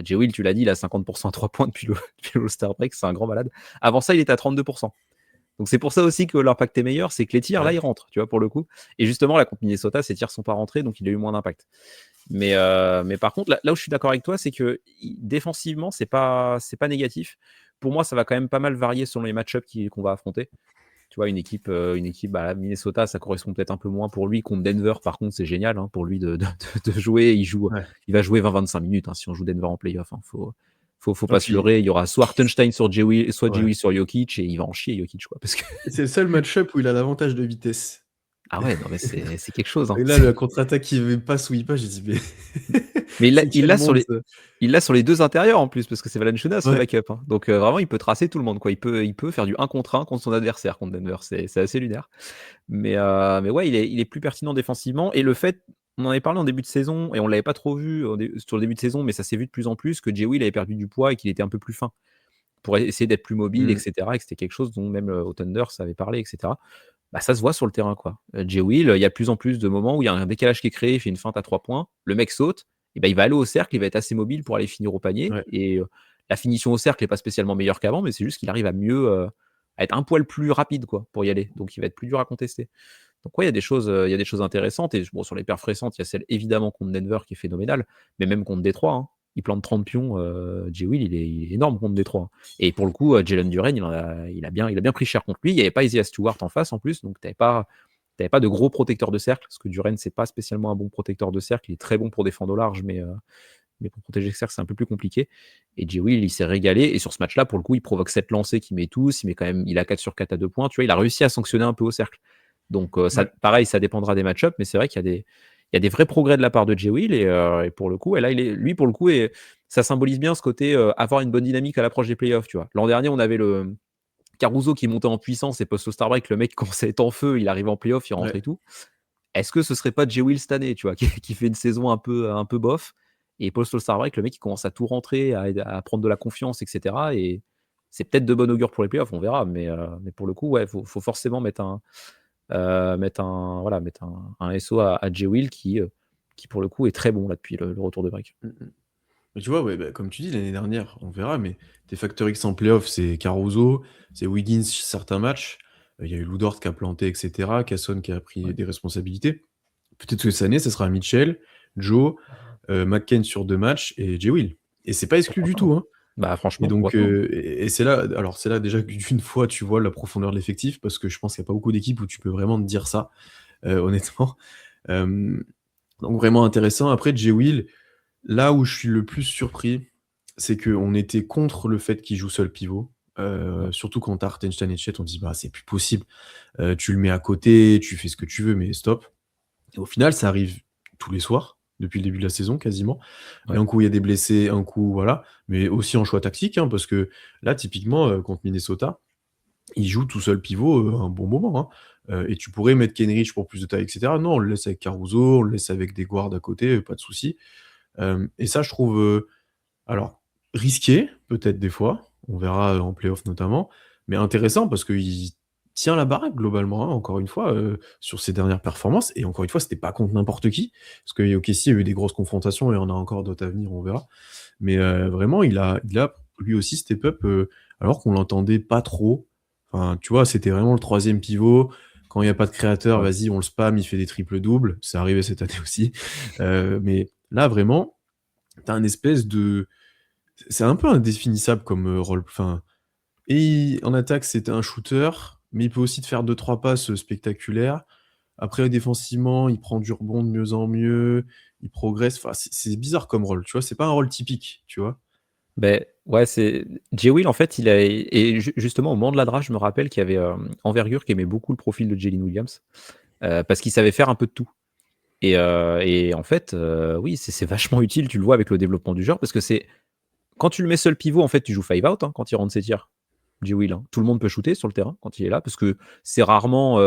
Jay Will, tu l'as dit, il a 50% à 3 points depuis l'All-Star Break, c'est un grand malade. Avant ça, il était à 32%. Donc c'est pour ça aussi que l'impact est meilleur, c'est que les tirs, là, Ouais. ils rentrent, tu vois, pour le coup. Et justement, là, contre Minnesota, ses tirs sont pas rentrés, donc il a eu moins d'impact. Mais par contre, là où je suis d'accord avec toi, c'est que défensivement, c'est pas négatif. Pour moi, ça va quand même pas mal varier selon les match-ups qu'on va affronter. Tu vois, une équipe, Minnesota, ça correspond peut-être un peu moins pour lui. Contre Denver, par contre, c'est génial hein, pour lui de jouer. Ouais. Il va jouer 20-25 minutes hein, si on joue Denver en playoff. Hein. Faut Et pas se puis leurrer. Il y aura soit Hartenstein sur Jay Will, soit Jay ouais. Will sur Jokic et il va en chier Jokic. Quoi, parce que... C'est le seul match-up où il a l'avantage de vitesse. Ah ouais, non, mais c'est quelque chose. Hein. Et là, le contre-attaque, il passe ou il passe, j'ai dit: «Mais Mais c'est il quel l'a sur monde les ça?» il l'a sur les 2 intérieurs en plus, parce que c'est Valanciunas le Ouais. backup, hein. Donc vraiment il peut tracer tout le monde quoi. Il peut faire du 1 contre 1 contre son adversaire contre Denver, c'est assez lunaire. Mais ouais, il est plus pertinent défensivement et le fait on en avait parlé en début de saison et on l'avait pas trop vu sur le début de saison, mais ça s'est vu de plus en plus que Jay Will avait perdu du poids et qu'il était un peu plus fin pour essayer d'être plus mobile et Mmh. cetera et que c'était quelque chose dont même au Thunder ça avait parlé et cetera. bah, ça se voit sur le terrain, quoi. Jay Will, il y a de plus en plus de moments où il y a un décalage qui est créé, il fait une feinte à 3 points, le mec saute, et ben il va aller au cercle, il va être assez mobile pour aller finir au panier Ouais. et la finition au cercle est pas spécialement meilleure qu'avant, mais c'est juste qu'il arrive à mieux, à être un poil plus rapide, quoi, pour y aller. Donc il va être plus dur à contester. Donc ouais, il y a des choses intéressantes et bon, sur les perfs récentes, il y a celle évidemment contre Denver qui est phénoménale, mais même contre Détroit, hein. Il plante 30 pions, Jay Will, il est énorme contre Détroit, hein. Et pour le coup, Jalen Duren, il a bien pris cher contre lui. Il n'y avait pas Isaiah Stewart en face en plus, donc tu avais pas de gros protecteurs de cercle, parce que Duren, c'est pas spécialement un bon protecteur de cercle. Il est très bon pour défendre au large, mais pour protéger le cercle, c'est un peu plus compliqué. Et Jay Will, il s'est régalé. Et sur ce match-là, pour le coup, il provoque 7 lancers qu'il met tous. Il a 4 sur 4 à 2 points. Tu vois, il a réussi à sanctionner un peu au cercle. Donc, ça, Ouais. pareil, ça dépendra des match-ups, mais c'est vrai qu'il y a des vrais progrès de la part de Jay Will. Et pour le coup, et là, lui, pour le coup, ça symbolise bien ce côté avoir une bonne dynamique à l'approche des playoffs. Tu vois. L'an dernier, on avait le Caruso qui montait en puissance et post-Star Break, le mec commençait à être en feu, il arrive en playoff, il rentre Ouais. et tout. Est-ce que ce serait pas Jay Will cette année, tu vois, qui fait une saison un peu bof et post-Star Break, le mec il commence à tout rentrer, à prendre de la confiance, etc. Et c'est peut-être de bon augure pour les playoffs, on verra. Mais pour le coup, ouais, faut forcément mettre un SO à Jay Will qui pour le coup est très bon là depuis le retour de break. Mmh mh. Mais tu vois, ouais, bah, comme tu dis, l'année dernière, on verra, mais tes facteurs X en playoff, c'est Caruso, c'est Wiggins certains matchs, il y a eu Lou Dort qui a planté et cetera, Casson qui a pris Ouais. des responsabilités. Peut-être que cette année, ça sera Mitchell, Joe, McCain sur 2 matchs et Jay Will et c'est pas exclu Pourquoi du pas, hein. tout, hein. Bah Et franchement, pourquoi donc pas, hein. c'est là alors c'est là déjà que d'une fois tu vois la profondeur de l'effectif parce que je pense qu'il y a pas beaucoup d'équipes où tu peux vraiment te dire ça, honnêtement. Hem, donc vraiment intéressant. Après Jay Will, là où je suis le plus surpris, c'est qu'on était contre le fait qu'il joue seul pivot, Ouais. surtout quand tu as Hartenstein et Chet, on dit: «Bah, c'est plus possible, tu le mets à côté, tu fais ce que tu veux, mais stop». Et au final, ça arrive tous les soirs, depuis le début de la saison quasiment. Et Ouais. un coup, il y a des blessés, un coup, voilà, mais aussi en choix tactique, hein, parce que là, typiquement, contre Minnesota, il joue tout seul pivot, un bon moment, hein, et tu pourrais mettre Kenrich pour plus de taille et cetera. Non, on le laisse avec Caruso, on le laisse avec des guards à côté, pas de souci. Et ça, je trouve, alors risqué, peut-être des fois, on verra, en playoff notamment, mais intéressant parce qu'il tient la baraque globalement, hein, encore une fois, sur ses dernières performances et encore une fois, c'était pas contre n'importe qui, parce que OKC a eu des grosses confrontations et on a encore d'autres à venir, on verra. Mais vraiment, il a lui aussi step up, alors qu'on l'entendait pas trop. Enfin, tu vois, c'était vraiment le troisième pivot. Quand il y a pas de créateur, Ouais. vas-y, on le spam, il fait des triples doubles. C'est arrivé cette année aussi. Mais là, vraiment, tu as un espèce de c'est un peu indéfinissable comme, rôle. Enfin, en attaque, c'était un shooter, mais il peut aussi te faire deux trois passes, spectaculaires. Après, défensivement, il prend du rebond de mieux en mieux, il progresse. Enfin, c'est bizarre comme rôle, tu vois? C'est pas un rôle typique, tu vois? Ben ouais, c'est Jay Will en fait, il a et justement au moment de la draft, je me rappelle qu'il y avait, Envergure qui aimait beaucoup le profil de Jalen Williams, parce qu'il savait faire un peu de tout et en fait, oui, c'est vachement utile, tu le vois avec le développement du joueur parce que c'est quand tu le mets seul pivot, en fait, tu joues five out, hein, quand il rentre ses tirs, Jay Will, hein. Tout le monde peut shooter sur le terrain quand il est là parce que c'est rarement,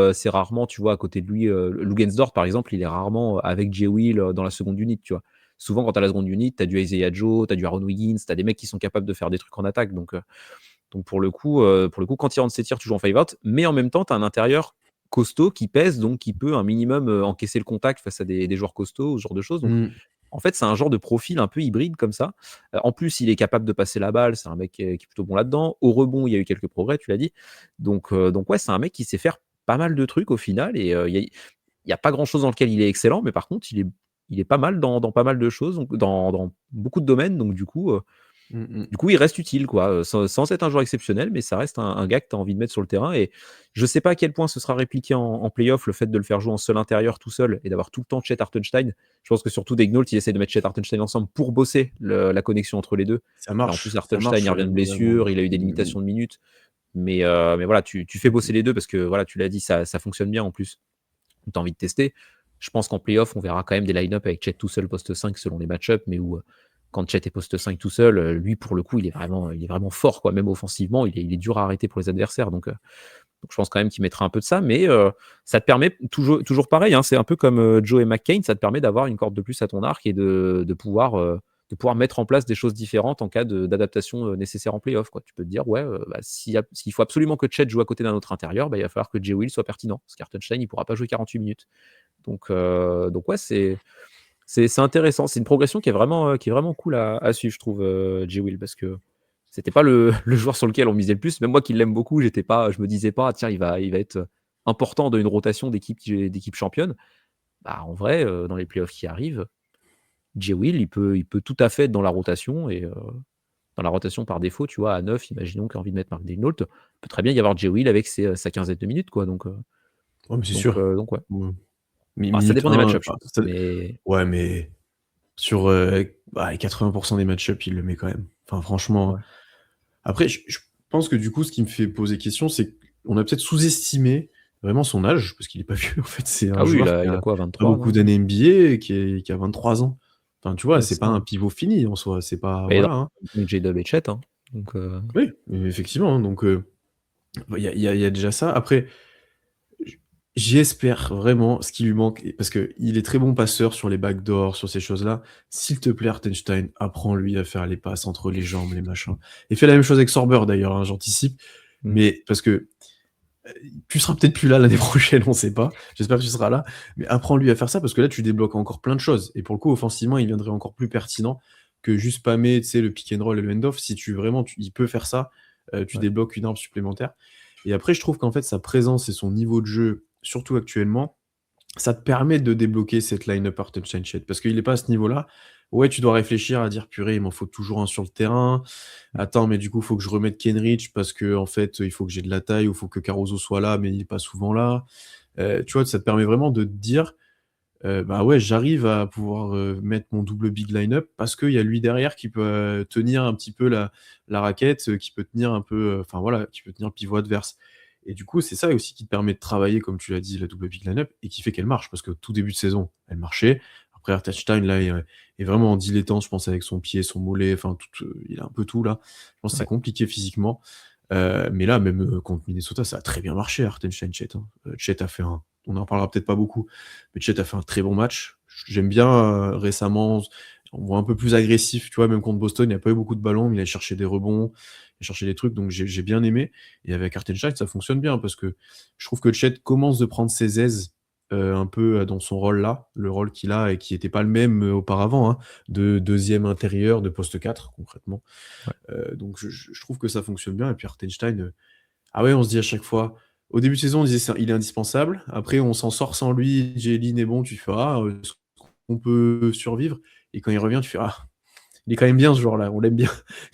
tu vois, à côté de lui, Luguentz-Dort, par exemple, il est rarement avec Jay Will, dans la seconde unit, tu vois? Souvent, quand tu as la seconde unit, tu as du Isaiah Joe, tu as du Aaron Wiggins, tu as des mecs qui sont capables de faire des trucs en attaque donc pour le coup, quand il rentre ses tirs, tu joues en five out, mais en même temps, tu as un intérieur costaud qui pèse, donc qui peut un minimum, encaisser le contact face à des joueurs costauds, ce genre de choses donc Mmh. en fait, c'est un genre de profil un peu hybride comme ça. En plus, il est capable de passer la balle, c'est un mec qui est plutôt bon là-dedans. Au rebond, il y a eu quelques progrès, tu l'as dit. Donc ouais, c'est un mec qui sait faire pas mal de trucs au final et il y a pas grand-chose dans lequel il est excellent, mais par contre, il est pas mal dans pas mal de choses, donc dans beaucoup de domaines, donc Mmh mh. du coup, il reste utile, quoi, sans être un joueur exceptionnel, mais ça reste un gars que tu as envie de mettre sur le terrain et je sais pas à quel point ce sera répliqué en play-off, le fait de le faire jouer en seul intérieur tout seul et d'avoir tout le temps Chet Hartenstein. Je pense que surtout Daigneault, il essaie de mettre Chet Hartenstein ensemble pour bosser la connexion entre les 2. Là, en plus, Ça Hartenstein, il marche, revient de globalement, blessure, ouais. il a eu des Mmh mh. limitations de minutes, mais voilà, tu fais bosser les 2 parce que, voilà, tu l'as dit, ça fonctionne bien en plus. Tu as envie de tester. Je pense qu'en play-off, on verra quand même des line-up avec Chet tout seul poste 5 selon les match-ups, mais où quand Chet est poste 5 tout seul, lui, pour le coup, il est vraiment fort, quoi. Même offensivement, il est dur à arrêter pour les adversaires. Donc je pense quand même qu'il mettra un peu de ça, mais ça te permet, toujours pareil, hein, c'est un peu comme Joe et McCain, ça te permet d'avoir une corde de plus à ton arc et de de pouvoir mettre en place des choses différentes en cas d'adaptation nécessaire en playoff, quoi. Tu peux te dire, ouais, s'il faut absolument que Chet joue à côté d'un autre intérieur, il va falloir que Jay Will soit pertinent, parce qu'Hartenstein, il pourra pas jouer 48 minutes. Donc ouais, c'est intéressant. C'est une progression qui est vraiment cool à suivre, je trouve, Jay Will, parce que c'était pas le joueur sur lequel on misait le plus. Même moi qui l'aime beaucoup, je me disais pas, tiens, il va être important d'une rotation d'équipe championne. Bah, en vrai, dans les playoffs qui arrivent, Jay Will, il peut tout à fait être dans la rotation et dans la rotation par défaut, tu vois, à 9, imaginons qu'il a envie de mettre Mark Daigneault, il peut très bien y avoir Jay Will avec sa quinzaine de minutes, quoi. Ouais, mais c'est sûr. Donc ouais. Ouais. Ça Minute dépend des 1, match-ups, je pense. Mais ouais, mais sur 80% des match-ups, il le met quand même. Enfin, franchement. ouais. Après, je pense que du coup, ce qui me fait poser question, c'est qu'on a peut-être sous-estimé vraiment son âge, parce qu'il est pas vieux. En fait, c'est un Ah oui, joueur qui il a a quoi, pas 23, beaucoup non? d'années NBA et qui a 23 ans. Enfin, tu vois, Ouais, c'est c'est pas ça. un pivot fini en soi. C'est pas. Bah, il est Voilà, hein. dans J-Dub et Chet, hein. Oui, effectivement, hein. Donc, il y a déjà ça. Après, j'espère vraiment ce qui lui manque, parce qu'il est très bon passeur sur les backdoors, sur ces choses-là. S'il te plaît, Hartenstein, apprends-lui à faire les passes entre les jambes, les machins. Et fais la même chose avec Sorber d'ailleurs, hein, j'anticipe. Mmh. Mais parce que tu seras peut-être plus là l'année prochaine, on sait pas. J'espère que tu seras là. Mais apprends-lui à faire ça, parce que là, tu débloques encore plein de choses. Et pour le coup, offensivement, il viendrait encore plus pertinent que juste spammer, tu sais, le pick and roll et le hand-off. Si tu vraiment, il peut faire ça, tu Ouais. débloques une arme supplémentaire. Et après, je trouve qu'en fait, sa présence et son niveau de jeu, surtout actuellement, ça te permet de débloquer cette line-up Hartenstein-Chet, parce qu'il est pas à ce niveau-là. Ouais, tu dois réfléchir à dire: «Purée, il m'en faut toujours un sur le terrain. Mmh. Attends, mais du coup, il faut que je remette Kenrich parce que en fait, il faut que j'ai de la taille ou il faut que Caruso soit là, mais il est pas souvent là». Tu vois, ça te permet vraiment de te dire, «Bah, ouais, j'arrive à pouvoir, mettre mon double big line-up parce qu'il y a lui derrière qui peut, tenir un petit peu la raquette, qui peut tenir un peu, enfin voilà, qui peut tenir le pivot adverse». Et du coup, c'est ça aussi qui te permet de travailler, comme tu l'as dit, la double big line-up, et qui fait qu'elle marche, parce que tout début de saison, elle marchait. Après, Hartenstein, là, est vraiment en dilettante, je pense, avec son pied, son mollet, enfin, tout, il a un peu tout là. Je pense que c'est Ouais. compliqué physiquement. Mais là, même contre Minnesota, ça a très bien marché, Hartenstein, Chet, hein. Chet a fait on en parlera peut-être pas beaucoup, mais Chet a fait un très bon match. J'aime bien, récemment, on voit un peu plus agressif, tu vois, même contre Boston, il n'y a pas eu beaucoup de ballons, mais il a cherché des rebonds, il a cherché des trucs, donc j'ai bien aimé. Et avec Hartenstein, ça fonctionne bien, parce que je trouve que Chet commence de prendre ses aises, un peu, dans son rôle là, le rôle qu'il a et qui était pas le même, auparavant, hein, de deuxième intérieur, de poste 4 concrètement. Ouais. Donc je trouve que ça fonctionne bien. Et puis Hartenstein, ah ouais, on se dit à chaque fois, au début de saison, on disait: Il est indispensable». Après, on s'en sort sans lui, Jalen est bon, tu fais: «Ah, est-ce qu'on peut survivre?» Et quand il revient, tu fais: «Ah, il est quand même bien ce joueur-là, on l'aime bien».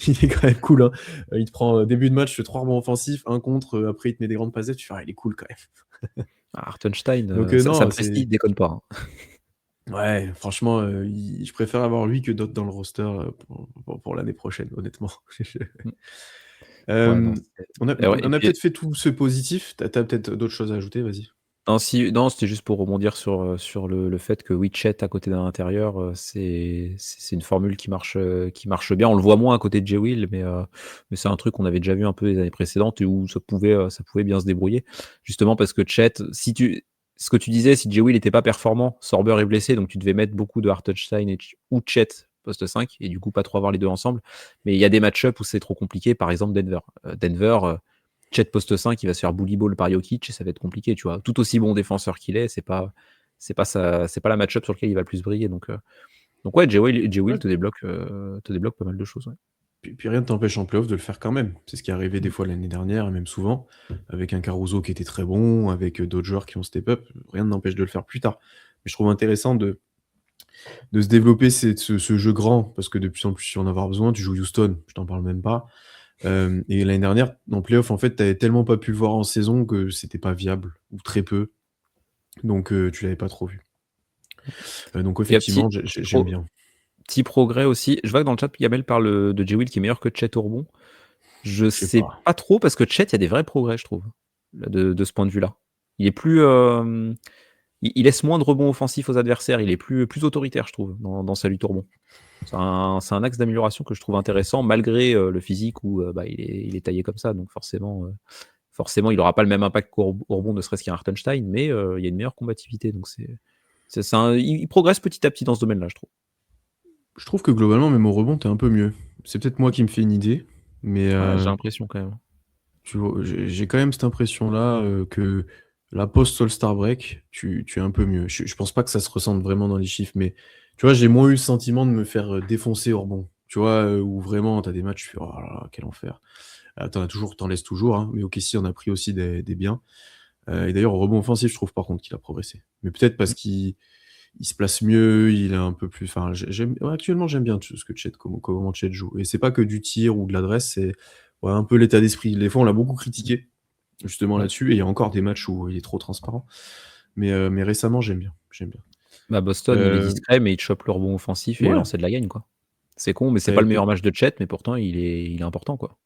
Il est quand même cool, hein. Il te prend, début de match, 3 rebonds offensifs, un contre, après il te met des grandes passes, tu fais: «Ah, il est cool quand même». Hartenstein, Donc ça non, précise, il déconne pas, hein. ouais, franchement, je préfère avoir lui que d'autres dans le roster, pour l'année prochaine, honnêtement. Mmh. Ouais, non, Hem, on a et ouais, et on a puis peut-être fait tout ce positif. Tu as peut-être d'autres choses à ajouter? Vas-y. non, c'était juste pour rebondir sur le fait que oui, Chet à côté d'un intérieur, c'est une formule qui marche bien. On le voit moins à côté de Jay Will, mais c'est un truc qu'on avait déjà vu un peu les années précédentes et où ça pouvait bien se débrouiller. Justement parce que Chet, ce que tu disais, si Jay Will était pas performant, Sorber est blessé, donc tu devais mettre beaucoup de Hartenstein ou Chet poste 5 et du coup pas trop avoir les 2 ensemble. Mais il y a des match-up où c'est trop compliqué, par exemple Denver, Chet poste 5, il va se faire bully ball par Jokic et ça va être compliqué, tu vois. Tout aussi bon défenseur qu'il est, c'est pas la match-up sur lequel il va le plus briller. Donc ouais, Jay Ouais, Will te débloque pas mal de choses, ouais. puis rien ne t'empêche en playoff de le faire quand même. C'est ce qui est arrivé des Mmh. fois l'année dernière, et même souvent, avec un Caruso qui était très bon, avec, d'autres joueurs qui ont step up, rien ne n'empêche de le faire plus tard. Mais je trouve intéressant de se développer ce jeu grand, parce que de plus en plus, tu vas en avoir besoin. Tu joues Houston, je t'en parle même pas. Et l'année dernière, en playoff, en fait, tu avais tellement pas pu le voir en saison que c'était pas viable, ou très peu, donc tu l'avais pas trop vu. Donc Il y a effectivement, j'aime bien. petit progrès aussi. Je vois que dans le chat, Gamel parle de Jay Will qui est meilleur que Chet au rebond. Je Je sais sais pas. pas trop parce que Chet, il y a des vrais progrès, je trouve, là, de ce point de vue-là. Il est plus, il laisse moins de rebonds offensifs aux adversaires. Il est plus autoritaire, je trouve, dans sa lutte au rebond. C'est un axe d'amélioration que je trouve intéressant malgré, le physique où, il est taillé comme ça. Donc forcément, il n'aura pas le même impact au rebond, ne serait-ce qu'un Hartenstein, mais il y a une meilleure combativité. Donc il progresse petit à petit dans ce domaine-là, je trouve. Je trouve que globalement, même au rebond, t'es un peu mieux. C'est peut-être moi qui me fais une idée, mais Ouais, j'ai l'impression quand même. tu vois, j'ai quand même cette impression-là que la post-All-Star Break, tu es un peu mieux. Je pense pas que ça se ressente vraiment dans les chiffres, mais tu vois, j'ai moins eu le sentiment de me faire défoncer au rebond. Tu vois, où vraiment, t'as des matchs, tu fais, oh là là, quel enfer. T'en laisses toujours, hein, mais OKC, on a pris aussi des biens. Et d'ailleurs, au rebond offensif, je trouve par contre qu'il a progressé. Mais peut-être parce qu'il se place mieux, il est un peu plus. Enfin, ouais, actuellement, j'aime bien ce que Chet, comment Chet joue. Et c'est pas que du tir ou de l'adresse, c'est ouais, un peu l'état d'esprit. Des fois, on l'a beaucoup critiqué, justement Ouais. là-dessus, et il y a encore des matchs où il est trop transparent. Mais récemment, j'aime bien. J'aime bien. Bah, Boston, il est discret, mais il chope le rebond offensif et les Ouais, lancers de la gagne, quoi. C'est con, mais c'est pas t'as- le t'as- meilleur match de Chet, mais pourtant il est important, quoi.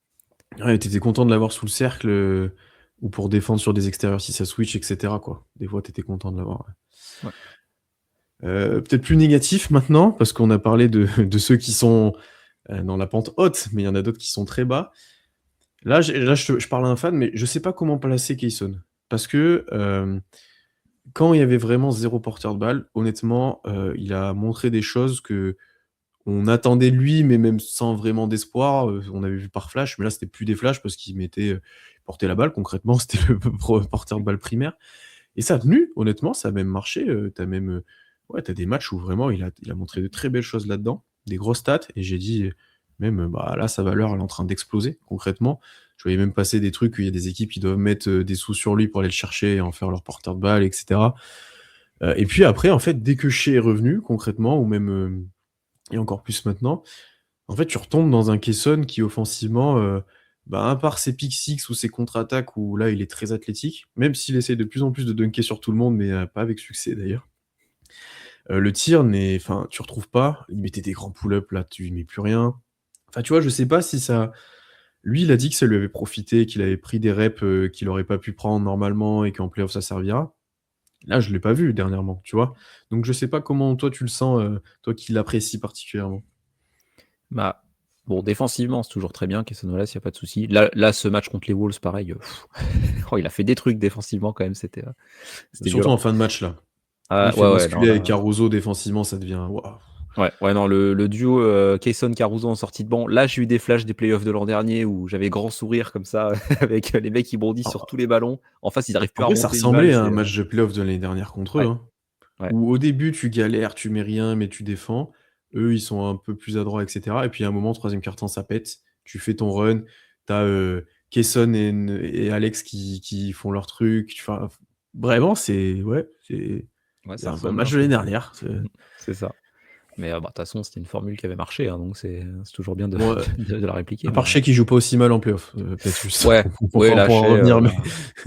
ouais, t'étais content de l'avoir sous le cercle ou pour défendre sur des extérieurs si ça switch, etc. Quoi. Des fois, t'étais content de l'avoir. Ouais. Ouais. Peut-être plus négatif maintenant, parce qu'on a parlé de ceux qui sont dans la pente haute, mais il y en a d'autres qui sont très bas. Là, je parle à un fan, mais je sais pas comment placer Kayson. Parce que quand il y avait vraiment zéro porteur de balle, honnêtement, il a montré des choses que on attendait de lui, mais même sans vraiment d'espoir. On avait vu par flash, mais là, c'était plus des flashs parce qu'il portait la balle concrètement. C'était le porteur de balle primaire. Et ça a tenu, honnêtement, ça a même marché. Ouais, t'as des matchs où vraiment il a montré de très belles choses là-dedans, des grosses stats. Et j'ai dit, même bah, là, sa valeur elle est en train d'exploser concrètement. Je voyais même passer des trucs où il y a des équipes qui doivent mettre des sous sur lui pour aller le chercher et en faire leur porteur de balle, etc. Et puis après, en fait, dès que Shea est revenu concrètement, ou même et encore plus maintenant, en fait, tu retombes dans un Kesson qui offensivement, bah, à part ses pick six ou ses contre-attaques où là il est très athlétique, même s'il essaie de plus en plus de dunker sur tout le monde, mais pas avec succès d'ailleurs. Le tir enfin, tu retrouves pas. Il mettait des grands pull-ups là, tu mets plus rien. Enfin, tu vois, je sais pas si ça. Lui, il a dit que ça lui avait profité, qu'il avait pris des reps qu'il aurait pas pu prendre normalement et qu'en playoff ça servira. Là, je l'ai pas vu dernièrement, tu vois. Donc, je sais pas comment toi tu le sens, toi qui l'apprécies particulièrement. Bah, bon, défensivement, c'est toujours très bien, Cason Wallace, il y a pas de souci. Là, ce match contre les Wolves, pareil, oh, il a fait des trucs défensivement quand même, c'était Surtout violent. en fin de match là. Quand il Ah, fait ouais, non, basculer avec là, Caruso défensivement, ça devient. Waouh. ouais, non, le duo Kayson-Caruso en sortie de banc. Là, j'ai eu des flashs des playoffs de l'an dernier où j'avais grand sourire comme ça, avec les mecs qui bondissent sur tous les ballons. En face, ils n'arrivent En plus à vrai, ça remonter une balle. ressemblait à un match de playoff de l'année dernière contre eux, Ouais, hein, ouais. où au début tu galères, tu mets rien, mais tu défends. Eux, ils sont un peu plus adroits, etc. Et puis à un moment, troisième quart-temps, ça pète. Tu fais ton run. T'as Kesson et Alex qui font leur truc. Enfin, vraiment, Ouais, c'est ça un ressemble match un de peu. l'année dernière. C'est ça. Mais bah, de toute façon, c'était une formule qui avait marché, hein, donc c'est toujours bien de, Bon, de la répliquer. à part Mais, Shea qui joue pas aussi mal en playoff. Peut-être juste. ouais, On ouais, pourra en lâché. revenir, mais.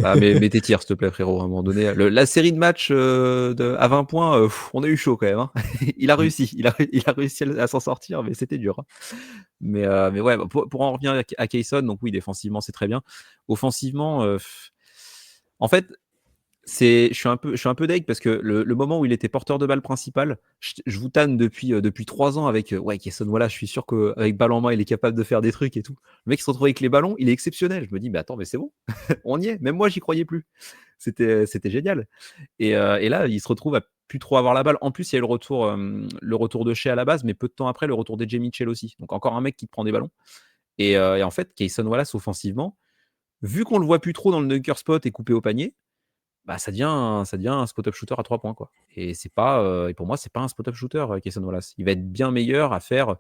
Ah, mais tes tirs, s'il te plaît, frérot, à un moment donné. La série de matchs à 20 points, on a eu chaud quand même, hein. Il a Mm. réussi, il a réussi à s'en sortir, mais c'était dur, hein. Mais ouais, bah, pour en revenir à Kayson, donc oui, défensivement, c'est très bien. Offensivement, en fait, je suis un peu deg parce que le moment où il était porteur de balle principal, je vous tanne depuis 3 ans avec ouais, Kayson, voilà, je suis sûr qu'avec balle en main, il est capable de faire des trucs et tout. Le mec il se retrouve avec les ballons, il est exceptionnel. Je me dis, mais attends, mais c'est bon, on y est. Même moi, j'y croyais plus. C'était génial. Et là, il se retrouve à plus trop avoir la balle. En plus, il y a eu le retour de Shea à la base, mais peu de temps après, le retour d'E.J. Mitchell aussi. Donc encore un mec qui te prend des ballons. Et en fait, Kayson Wallace offensivement, vu qu'on le voit plus trop dans le dunker spot et coupé au panier, bah, ça devient un spot-up shooter à 3 points, quoi. Et c'est pas, et pour moi, c'est pas un spot-up shooter, Cason Wallace. Il va être bien meilleur à faire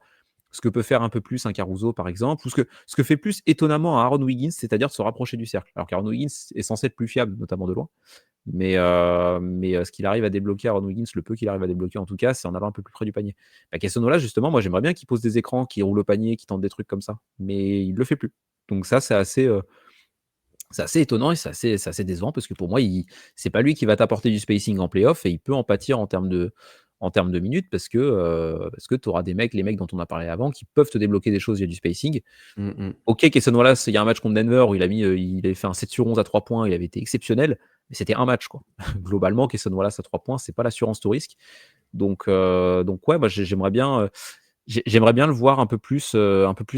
ce que peut faire un peu plus un Caruso, par exemple, ou ce que fait plus étonnamment un Aaron Wiggins, c'est-à-dire de se rapprocher du cercle. Alors qu'Aaron Wiggins est censé être plus fiable, notamment de loin. Mais ce qu'il arrive à débloquer, Aaron Wiggins, le peu qu'il arrive à débloquer en tout cas, c'est en allant un peu plus près du panier. Bah, Cason Wallace, justement, moi j'aimerais bien qu'il pose des écrans, qu'il roule au panier, qu'il tente des trucs comme ça. Mais il le fait plus. Donc ça, c'est assez étonnant et c'est assez décevant parce que pour moi, c'est pas lui qui va t'apporter du spacing en playoff et il peut en pâtir en termes de minutes parce que tu auras les mecs dont on a parlé avant, qui peuvent te débloquer des choses via du spacing. Mm, mm. Ok, Kayson Wallace, il y a un match contre Denver où il avait fait un 7 sur 11 à 3 points, il avait été exceptionnel, mais c'était un match, quoi. Globalement, Kayson Wallace à 3 points, c'est pas l'assurance tout risque. Donc ouais, moi j'aimerais bien. J'aimerais bien le voir un peu plus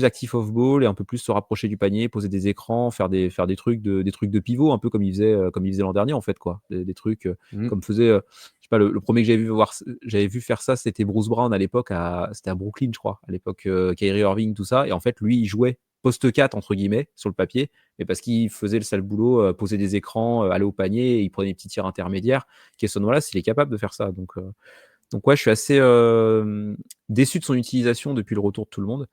actif off ball et un peu plus se rapprocher du panier, poser des écrans, faire des trucs de pivot, un peu comme il faisait l'an dernier, en fait, quoi. Des trucs, Mmh. comme faisait, je sais pas, le 1er que j'avais vu faire ça, c'était Bruce Brown à l'époque c'était à Brooklyn, je crois, à l'époque, Kyrie Irving, tout ça, et en fait, lui, il jouait «poste 4» entre guillemets, sur le papier, mais parce qu'il faisait le sale boulot, poser des écrans, aller au panier, et il prenait des petits tirs intermédiaires. Cason Wallace, il est capable de faire ça, donc ouais, je suis assez déçu de son utilisation depuis le retour de tout le monde.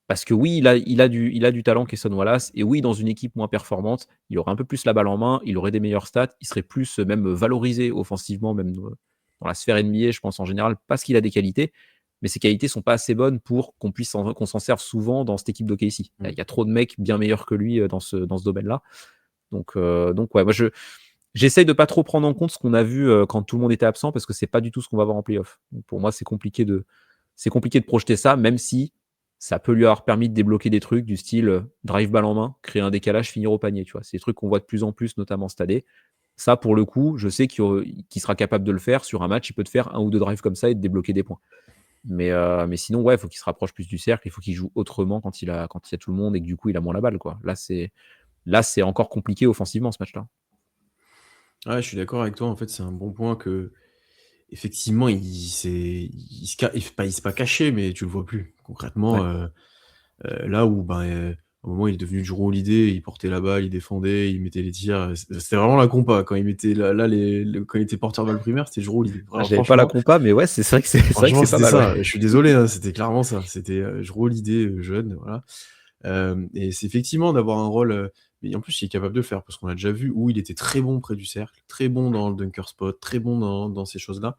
Parce que oui, il a du talent, Cason Wallace, et oui, dans une équipe moins performante, il aurait un peu plus la balle en main, il aurait des meilleures stats, il serait plus même valorisé offensivement, même dans la sphère NBA, je pense en général, parce qu'il a des qualités. Mais ces qualités sont pas assez bonnes pour qu'on s'en serve souvent dans cette équipe d'OKC. Mmh. Il y a trop de mecs bien meilleurs que lui dans ce domaine-là. Donc ouais, moi j'essaye de pas trop prendre en compte ce qu'on a vu quand tout le monde était absent, parce que c'est pas du tout ce qu'on va voir en playoff. Donc pour moi, c'est compliqué de projeter ça, même si ça peut lui avoir permis de débloquer des trucs du style drive balle en main, créer un décalage, finir au panier. Tu vois, c'est des trucs qu'on voit de plus en plus, notamment cette année. Ça, pour le coup, je sais qu'il sera capable de le faire sur un match. Il peut te faire un ou deux drives comme ça et te débloquer des points. Mais sinon, ouais, il faut qu'il se rapproche plus du cercle. Il faut qu'il joue autrement quand il y a tout le monde et que du coup, il a moins la balle, quoi. Là, c'est encore compliqué offensivement, ce match-là. Ouais, je suis d'accord avec toi. En fait, c'est un bon point que effectivement, il se ca il s'est pas caché, mais tu le vois plus. Concrètement, Ouais. là où, ben, à un moment, il est devenu Jrue Holiday, il portait la balle, il défendait, il mettait les tirs, c'était vraiment la compa. Quand il mettait là quand il était porteur balle primaire, c'était Jrue Holiday. Ah, Alors j'avais pas la franchement compa, mais ouais, c'est vrai que franchement, c'est pas c'était mal, ouais. ça. Je suis désolé, hein, c'était clairement ça. C'était, Jrue Holiday, jeune, voilà. Et c'est effectivement d'avoir un rôle, mais en plus, il est capable de le faire parce qu'on a déjà vu où il était très bon près du cercle, très bon dans le dunker spot, très bon dans ces choses-là.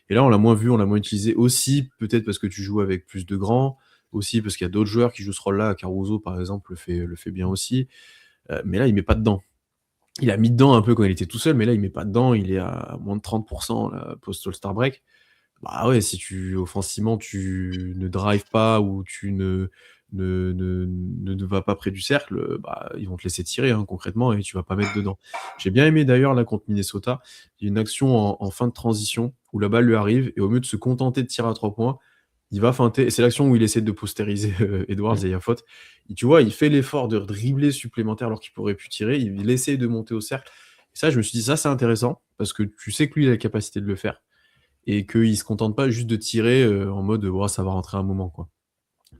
Et là, on l'a moins vu, on l'a moins utilisé aussi, peut-être parce que tu joues avec plus de grands, aussi parce qu'il y a d'autres joueurs qui jouent ce rôle-là. Caruso, par exemple, le fait bien aussi. Mais là, il met pas dedans. Il a mis dedans un peu quand il était tout seul, mais là, il met pas dedans. Il est à moins de 30 là, post All-Star break. Bah ouais, si offensivement, tu ne drives pas ou tu ne vas pas près du cercle, bah, ils vont te laisser tirer, hein, concrètement, et tu vas pas mettre dedans. J'ai bien aimé d'ailleurs là contre Minnesota, il y a une action en fin de transition où la balle lui arrive et au lieu de se contenter de tirer à 3 points, il va feinter, et c'est l'action où il essaie de postériser, Edwards, Mmh. et il y a faute. Et tu vois, il fait l'effort de dribbler supplémentaire alors qu'il pourrait plus tirer, il essaie de monter au cercle, et ça, je me suis dit: «Ça, c'est intéressant», parce que tu sais que lui, il a la capacité de le faire et qu'il se contente pas juste de tirer, en mode, «Oh, ça va rentrer un moment», quoi.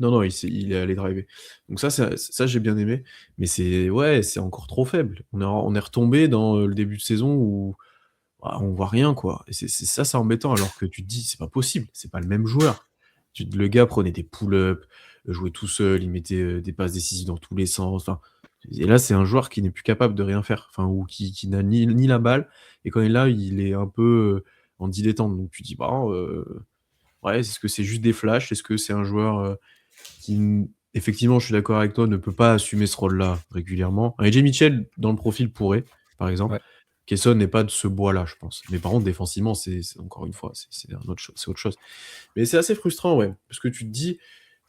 Non, non, il est allé driver. Donc ça, j'ai bien aimé, mais c'est encore trop faible. On est retombé dans, le début de saison où, bah, on voit rien, quoi, et c'est embêtant, alors que tu te dis: «C'est pas possible, c'est pas le même joueur». Le gars prenait des pull-ups, jouait tout seul, il mettait, des passes décisives dans tous les sens, enfin, et là, c'est un joueur qui n'est plus capable de rien faire, enfin, ou qui n'a ni la balle, et quand il est là, il est un peu, en dilettante, donc tu dis: «Bah, ouais, est-ce que c'est juste des flashs? Est-ce que c'est un joueur, qui n effectivement, je suis d'accord avec toi, ne peut pas assumer ce rôle-là régulièrement. Un AJ Mitchell, dans le profil, pourrait, par exemple. Ouais. Kesson n'est pas de ce bois-là, je pense. Mais par contre, défensivement, c'est encore une fois, c'est autre chose. Mais c'est assez frustrant, ouais, parce que tu te dis: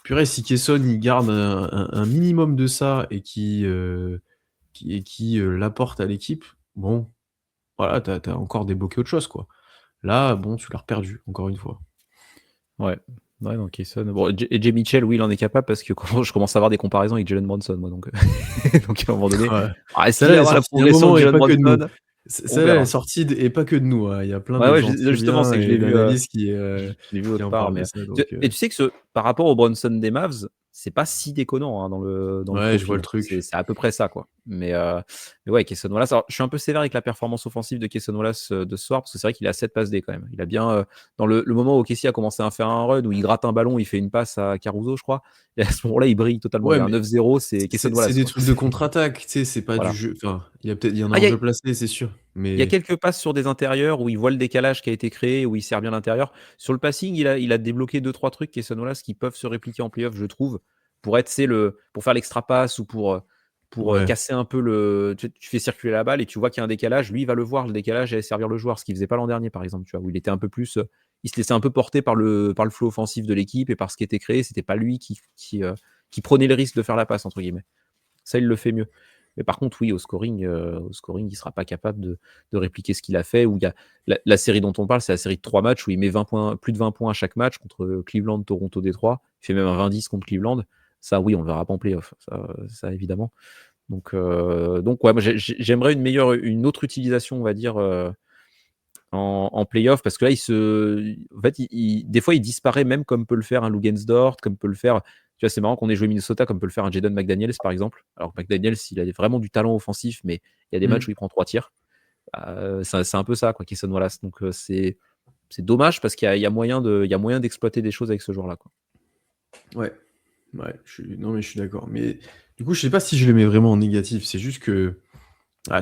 «Purée, si Kesson, il garde un minimum de ça et qui l'apporte à l'équipe, bon, voilà, tu as encore débloqué autre chose, quoi». Là, bon, tu l'as reperdu, encore une fois. Ouais. Ouais, donc Cason. Bon, et Jay Mitchell, oui, il en est capable parce que quand je commence à avoir des comparaisons avec Jalen Brunson, moi, donc, donc à un moment donné, Ouais. est-ce qu'il Celle-là, va elle est avoir la sortie d'un progression de moment et Jalen pas que de nous. Brunson? On Celle-là, elle est verra. sortie et pas que de nous, hein. Il y a plein Ouais, de ouais, gens justement, triviens c'est que je et l'ai vu, d'analystes je l'ai vu qui autre en part, parlent de mais ça, tu donc et tu sais que par rapport au Brunson des Mavs, c'est pas si déconnant, hein, dans le ouais, je vois profil, le hein. C'est truc. c'est à peu près ça, quoi. Mais ouais, Cason Wallace, alors je suis un peu sévère avec la performance offensive de Cason Wallace, de ce soir, parce que c'est vrai qu'il a 7 passes D quand même. Il a bien, dans le moment où OKC a commencé à faire un run, où il gratte un ballon, il fait une passe à Caruso, je crois, et à ce moment-là, il brille totalement. Il Ouais, y a un mais 9-0, c'est Cason c'est Wallace, des quoi. trucs de contre-attaque, tu sais, c'est pas du Voilà. jeu, enfin, il y en a Ah, un jeu placé, c'est sûr, il y a mais quelques passes sur des intérieurs où il voit le décalage qui a été créé, où il sert bien l'intérieur. Sur le passing, il a débloqué deux trois trucs, Cason Wallace, qui peuvent se répliquer en playoff, je trouve, pour être, pour faire l'extra passe ou pour ouais. casser un peu tu fais circuler la balle et tu vois qu'il y a un décalage. Lui, il va le voir, le décalage, et aller servir le joueur, ce qu'il faisait pas l'an dernier, par exemple, tu vois, où il était un peu plus, il se laissait un peu porter par le flow offensif de l'équipe et par ce qui était créé. C'était pas lui qui prenait le risque de faire la passe, entre guillemets. Ça, il le fait mieux. Mais par contre, oui, au scoring, il sera pas capable de répliquer ce qu'il a fait. Où il y a la série dont on parle, c'est la série de 3 matchs où il met 20 points, plus de 20 points à chaque match contre Cleveland, Toronto, Détroit. Il fait même un 20-10 contre Cleveland. Ça, oui, on le verra pas en playoff, ça évidemment. Donc ouais, moi j'aimerais une autre utilisation, on va dire, en playoff, parce que là, en fait, des fois, il disparaît même comme peut le faire un Lugensdort, comme peut le faire. Tu vois, c'est marrant qu'on ait joué Minnesota comme peut le faire un Jaden McDaniels, par exemple. Alors que McDaniels, il a vraiment du talent offensif, mais il y a des matchs où il prend 3 tirs. C'est un peu ça, quoi, Cason Wallace. Donc c'est dommage parce qu'il y a moyen d'exploiter des choses avec ce joueur-là, quoi. Ouais, ouais, non, mais je suis d'accord. Mais du coup, je sais pas si je le mets vraiment en négatif. C'est juste que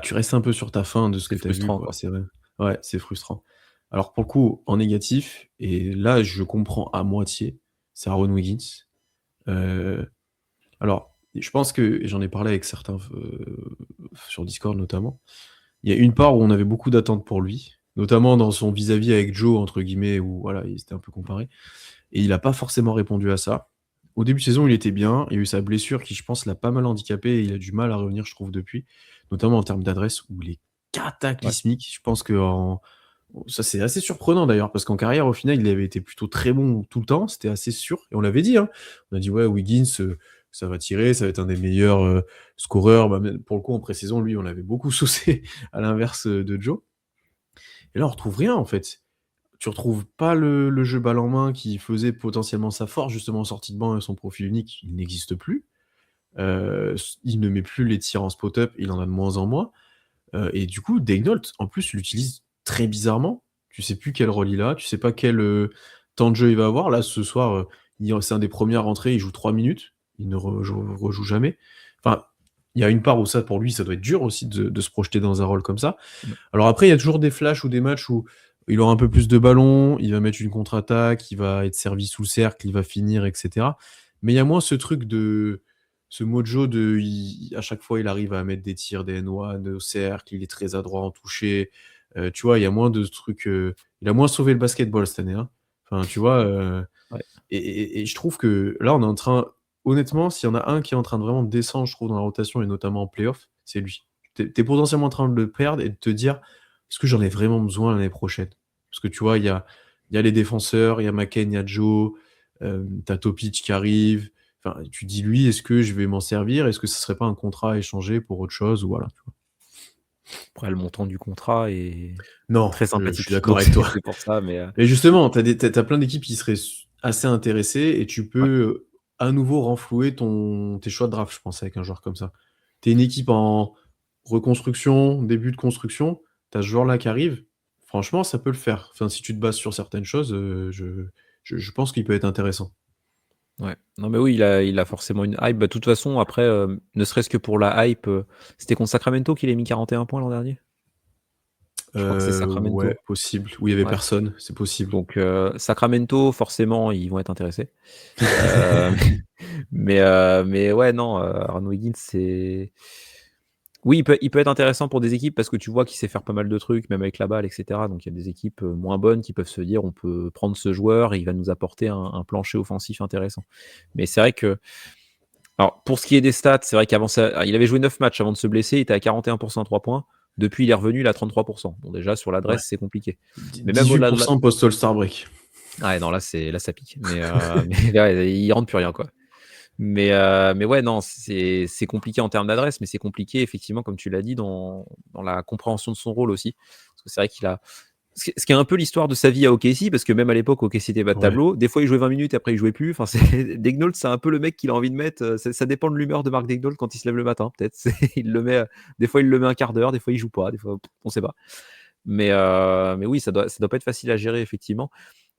tu restes un peu sur ta faim de ce que C'est tu as vu, frustrant, quoi. quoi. C'est vrai. Ouais, c'est frustrant. Alors, pour le coup, en négatif, et là, je comprends à moitié, c'est Aaron Wiggins. Euh, alors, je pense que, et j'en ai parlé avec certains sur Discord notamment, il y a une part où on avait beaucoup d'attentes pour lui, notamment dans son vis-à-vis avec Joe, entre guillemets, où voilà, il s'était un peu comparé. Et il n'a pas forcément répondu à ça. Au début de saison, il était bien. Il y a eu sa blessure qui, je pense, l'a pas mal handicapé et il a du mal à revenir, je trouve, depuis. Notamment en termes d'adresse où il est Ouais. cataclysmique. Je pense que ça, c'est assez surprenant d'ailleurs, parce qu'en carrière, au final, il avait été plutôt très bon tout le temps. C'était assez sûr. Et on l'avait dit, hein. On a dit, ouais, Wiggins, ça va tirer, ça va être un des meilleurs scoreurs. Bah, pour le coup, en pré-saison, lui, on l'avait beaucoup saucé à l'inverse de Joe. Et là, on retrouve rien, en fait. Tu retrouves pas le jeu balle en main qui faisait potentiellement sa force, justement en sortie de banc et son profil unique, il n'existe plus. Il ne met plus les tirs en spot-up, il en a de moins en moins. Et du coup, Daignault, en plus, l'utilise très bizarrement. Tu sais plus quel rôle il a, tu sais pas quel temps de jeu il va avoir. Là, ce soir, c'est un des premiers à rentrer, il joue 3 minutes, il ne rejoue jamais. Enfin, il y a une part où ça, pour lui, ça doit être dur aussi de se projeter dans un rôle comme ça. Ouais. Alors après, il y a toujours des flashs ou des matchs où il aura un peu plus de ballon, il va mettre une contre-attaque, il va être servi sous le cercle, il va finir, etc. Mais il y a moins ce mojo à chaque fois, il arrive à mettre des tirs des N1 au cercle, il est très adroit en toucher. Tu vois, il y a moins de trucs. Il a moins sauvé le basketball cette année, hein. Enfin, tu vois. Ouais. Et je trouve que là, on est en train. Honnêtement, s'il y en a un qui est en train de vraiment descendre, je trouve, dans la rotation et notamment en playoff, c'est lui. T'es potentiellement en train de le perdre et de te dire est-ce que j'en ai vraiment besoin l'année prochaine? Parce que tu vois, il y a les défenseurs, il y a McCain, il y a Joe, t'as Topic qui arrive. Enfin, tu dis lui, est-ce que je vais m'en servir? Est-ce que ce serait pas un contrat à échanger pour autre chose? Ou voilà, tu vois. Après, le montant du contrat est Non, très je suis sympathique. d'accord Donc avec toi. c'est pour ça, mais Mais justement, t'as plein d'équipes qui seraient assez intéressées et tu peux ouais. à nouveau renflouer tes choix de draft, je pense, avec un joueur comme ça. T'es une équipe en reconstruction, début de construction, t'as ce joueur-là qui arrive, franchement, ça peut le faire. Enfin, si tu te bases sur certaines choses, je pense qu'il peut être intéressant. Ouais. Non, mais oui, il a forcément une hype. Bah, de toute façon, après, ne serait-ce que pour la hype, c'était contre Sacramento qu'il a mis 41 points l'an dernier? Je crois que c'est Ouais, Sacramento. possible. Où il y avait Ouais. personne, c'est possible. Donc, Sacramento, forcément, ils vont être intéressés. Euh, mais ouais, non, Aaron Wiggins, c'est. Oui, il peut être intéressant pour des équipes parce que tu vois qu'il sait faire pas mal de trucs, même avec la balle, etc. Donc, il y a des équipes moins bonnes qui peuvent se dire on peut prendre ce joueur et il va nous apporter un plancher offensif intéressant. Mais c'est vrai que. Alors, pour ce qui est des stats, c'est vrai qu'avant ça, il avait joué 9 matchs avant de se blesser, il était à 41% à 3 points. Depuis, il est revenu, il a 33%. Bon, déjà, sur Ouais. l'adresse, c'est compliqué. Mais même au-delà de 18% post-All-Star break. Ah ouais, non, là, ça pique. Mais ouais, il rentre plus rien, quoi. Mais ouais, non, c'est compliqué en termes d'adresse, mais c'est compliqué, effectivement, comme tu l'as dit, dans la compréhension de son rôle aussi. Parce que c'est vrai qu'il a. Ce qui est un peu l'histoire de sa vie à OKC, parce que même à l'époque, OKC était bas de Ouais. tableau. Des fois, il jouait 20 minutes, après, il jouait plus. Enfin, Daignault, c'est un peu le mec qu'il a envie de mettre. Ça dépend de l'humeur de Marc Daignault quand il se lève le matin, peut-être. Il le met, des fois, il le met un quart d'heure, des fois, il joue pas, des fois, on sait pas. Mais oui, ça doit pas être facile à gérer, effectivement.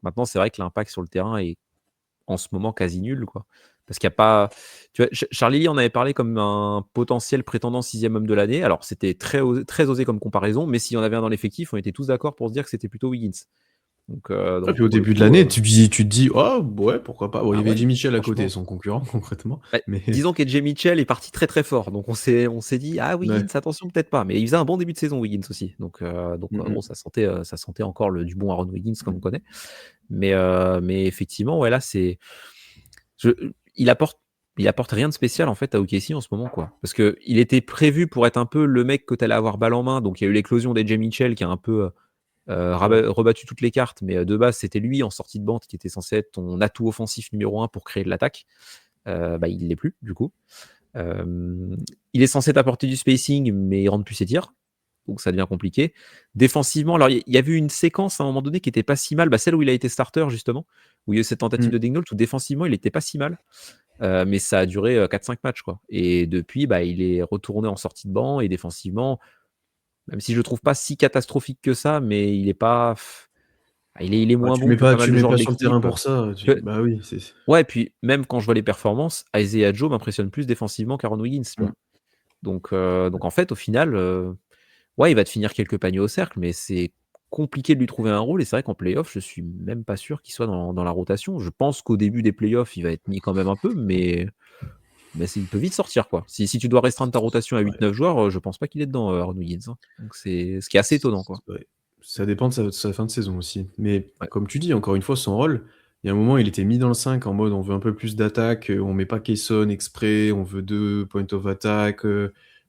Maintenant, c'est vrai que l'impact sur le terrain est en ce moment quasi nul, quoi. Parce qu'il y a pas. Tu vois, Charlie Lee en avait parlé comme un potentiel prétendant 6e homme de l'année. Alors, c'était très osé comme comparaison, mais s'il y en avait un dans l'effectif, on était tous d'accord pour se dire que c'était plutôt Wiggins. Donc, Et donc puis au pour le début de coup, l'année, tu te dis, oh ouais, pourquoi pas. Bon, il y ah avait ouais, Jimmy Mitchell à côté, franchement. son concurrent, concrètement. Bah, Mais disons qu'Edge Mitchell est parti très très fort, donc on s'est dit ah Wiggins ouais. attention peut-être pas, mais il faisait un bon début de saison Wiggins aussi, donc bon Mm, ça sentait encore du bon Aaron Wiggins comme on connaît, mais effectivement ouais là c'est il apporte il apporte rien de spécial en fait à OKC en ce moment, quoi. Parce que il était prévu pour être un peu le mec que tu allais avoir balle en main. Donc il y a eu l'éclosion d'AJ Mitchell qui a un peu Ouais. rebattu toutes les cartes, mais de base c'était lui en sortie de banc qui était censé être ton atout offensif numéro 1 pour créer de l'attaque. Il l'est plus du coup. Il est censé t'apporter du spacing, mais il rentre plus ses tirs. Donc ça devient compliqué. Défensivement, alors il y avait une séquence à un moment donné qui était pas si mal, celle où il a été starter justement, où il y a eu cette tentative Mm. de Daigneault, où défensivement il était pas si mal. Mais ça a duré 4-5 matchs, quoi. Et depuis, il est retourné en sortie de banc et défensivement, même si je le trouve pas si catastrophique que ça, mais il est pas. Il est Bah, moins bon que pas mal tu de mets joueurs pas de sur le terrain l'équipe. pour ça. Que- Bah oui, c'est. Ouais, puis même quand je vois les performances, Isaiah Joe m'impressionne plus défensivement qu'Aaron Wiggins, tu Mm. vois. Donc en fait, au final, ouais, il va te finir quelques paniers au cercle, mais c'est compliqué de lui trouver un rôle. Et c'est vrai qu'en playoff, je suis même pas sûr qu'il soit dans la rotation. Je pense qu'au début des playoffs, il va être mis quand même un peu, mais il peut vite sortir, quoi. Si tu dois restreindre ta rotation à Ouais. 8-9 joueurs, je pense pas qu'il est dedans, Aaron Wiggins, hein. Donc c'est ce qui est assez étonnant, quoi. Ouais. Ça dépend de sa fin de saison aussi. Mais Ouais. comme tu dis, encore une fois, son rôle, il y a un moment, il était mis dans le 5 en mode on veut un peu plus d'attaque, on met pas Kayson exprès, on veut 2 points of attack,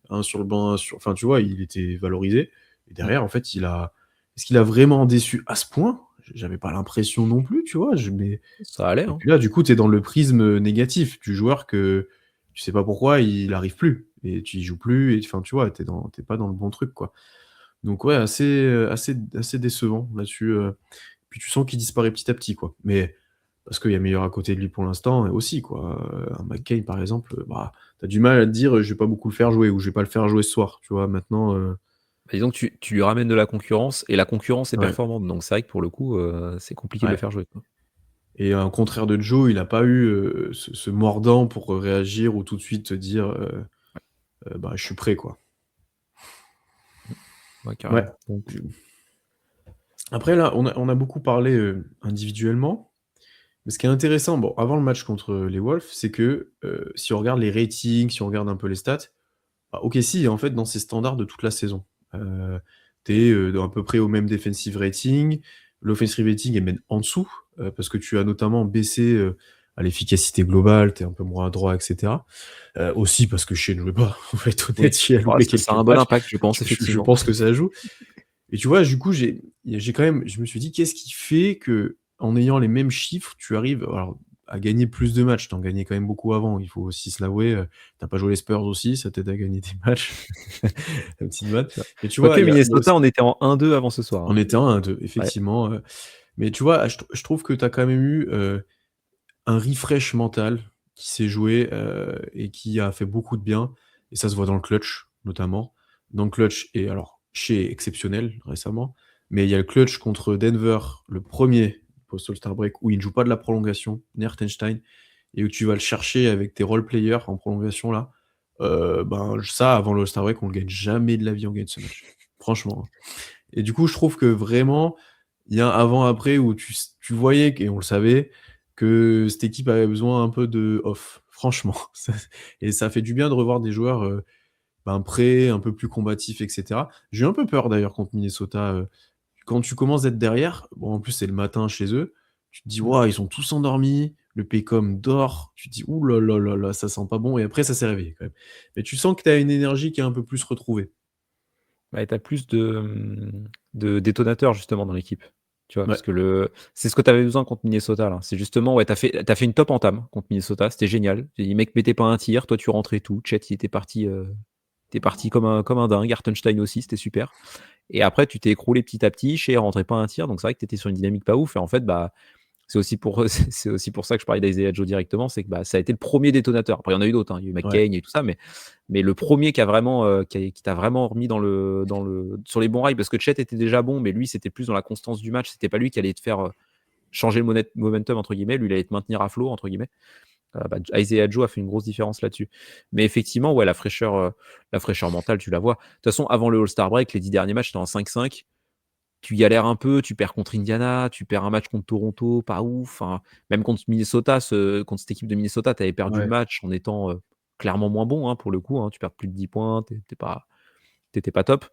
1 sur le banc, enfin, tu vois, il était valorisé. Et Mm. derrière, en fait, est-ce qu'il a vraiment déçu à ce point? J'avais pas l'impression non plus, tu vois. Ça allait, Et hein. puis là, du coup, tu es dans le prisme négatif du joueur que tu sais pas pourquoi il arrive plus et tu y joues plus et enfin, tu vois, t'es pas dans le bon truc, quoi. Donc ouais, assez décevant là-dessus, puis tu sens qu'il disparaît petit à petit, quoi. Mais parce qu'il y a meilleur à côté de lui pour l'instant, aussi, quoi. Un McCain, par exemple, tu du mal à te dire: «Je vais pas beaucoup le faire jouer» ou «Je vais pas le faire jouer ce soir», tu vois? Maintenant, Disons que tu lui ramènes de la concurrence et la concurrence est ouais, performante. Donc c'est vrai que pour le coup, c'est compliqué de le ouais faire jouer, quoi. et au contraire de Joe, il a pas eu, ce mordant pour, réagir ou tout de suite te dire, «Je suis prêt», quoi. Ouais, Ouais. carrément. Donc, Après là, on a beaucoup parlé, individuellement. Mais ce qui est intéressant, bon, avant le match contre les Wolves, c'est que, si on regarde les ratings, si on regarde un peu les stats, OKC est en fait dans ses standards de toute la saison. Heu, tu es, à peu près au même defensive rating. L'offensive rating est même en dessous, parce que tu as notamment baissé, l'efficacité globale, tu es un peu moins adroit et cetera. Aussi parce que Shea ne jouait pas, on va être oui, honnête, il a ouais, loupé ça a quelques un bon matchs. impact, je pense, Je effectivement. pense que ça joue. Et tu vois, du coup, j'ai quand même je me suis dit: «Qu'est-ce qui fait que en ayant les mêmes chiffres, tu arrives alors à gagner plus de matchs?» Tu en gagnais quand même beaucoup avant, il faut aussi se l'avouer, tu pas joué les Spurs aussi, ça t'aide à gagner des matchs. La petite vanne. Mais tu vois, Quoique il y a aussi Minnesota, on était en 1-2 avant ce soir, on hein. était en 1-2 Ouais. effectivement, mais tu vois, je trouve que tu as quand même eu, un refresh mental qui s'est joué, et qui a fait beaucoup de bien et ça se voit dans le clutch, notamment. Dans le clutch et alors chez exceptionnel récemment, mais il y a le clutch contre Denver, le premier post All-Star break où il ne joue pas de la prolongation, Nertenstein et où tu vas le chercher avec tes role players en prolongation là, ça avant le All-Star break, on le gagne jamais de la vie, on gagne ce match. Franchement, hein. Et du coup, je trouve que vraiment, il y a un avant-après où tu voyais et on le savait, que cette équipe avait besoin un peu de off, franchement. Ça fait du bien de revoir des joueurs, prêts, un peu plus combatifs et cetera. J'ai eu un peu peur d'ailleurs contre Minnesota, quand tu commences d'être derrière, bon en plus c'est le matin chez eux, tu te dis: Mmh. «Waouh, ils sont tous endormis, le Pécom dort», tu te dis: «Ouh là là là là, ça sent pas bon» et après ça s'est réveillé quand même. Mais tu sens que tu as une énergie qui est un peu plus retrouvée. Tu as plus de détonateurs justement dans l'équipe, tu vois? Ouais, Parce que c'est ce que tu avais besoin contre Minnesota là. C'est justement, ouais, tu as fait une top entame contre Minnesota, c'était génial. Les mecs mettaient pas un tir, toi tu rentrais tout. Chet, il était parti comme un dingue. Hartenstein aussi, c'était super. Et après, tu t'es écroulé petit à petit. Shea rentrait pas un tir, donc c'est vrai que tu étais sur une dynamique pas ouf. Et en fait, c'est aussi pour c'est aussi pour ça que je parlais d'Isaiah Joe directement, c'est que, ça a été le premier détonateur. Après, il y en a eu d'autres, hein. Il y a eu ouais. McCain, il y a eu tout ça, mais le premier qui a vraiment, qui t'a vraiment remis dans le sur les bons rails, parce que Chet était déjà bon, mais lui, c'était plus dans la constance du match. C'était pas lui qui allait te faire, changer le «momentum» entre guillemets. Lui, il allait te maintenir à flot entre guillemets. Isaiah Joe a fait une grosse différence là-dessus. Mais effectivement, ouais, la fraîcheur mentale, tu la vois. De toute façon, avant le All-Star break, les 10 derniers matchs, tu en 5-5. Tu galères un peu, tu perds contre Indiana, tu perds un match contre Toronto, pas ouf. Enfin, même contre Minnesota, contre cette équipe de Minnesota, tu avais perdu le Ouais. match en étant, clairement moins bon, hein, pour le coup, hein. Tu perds plus de 10 points, tu pas top.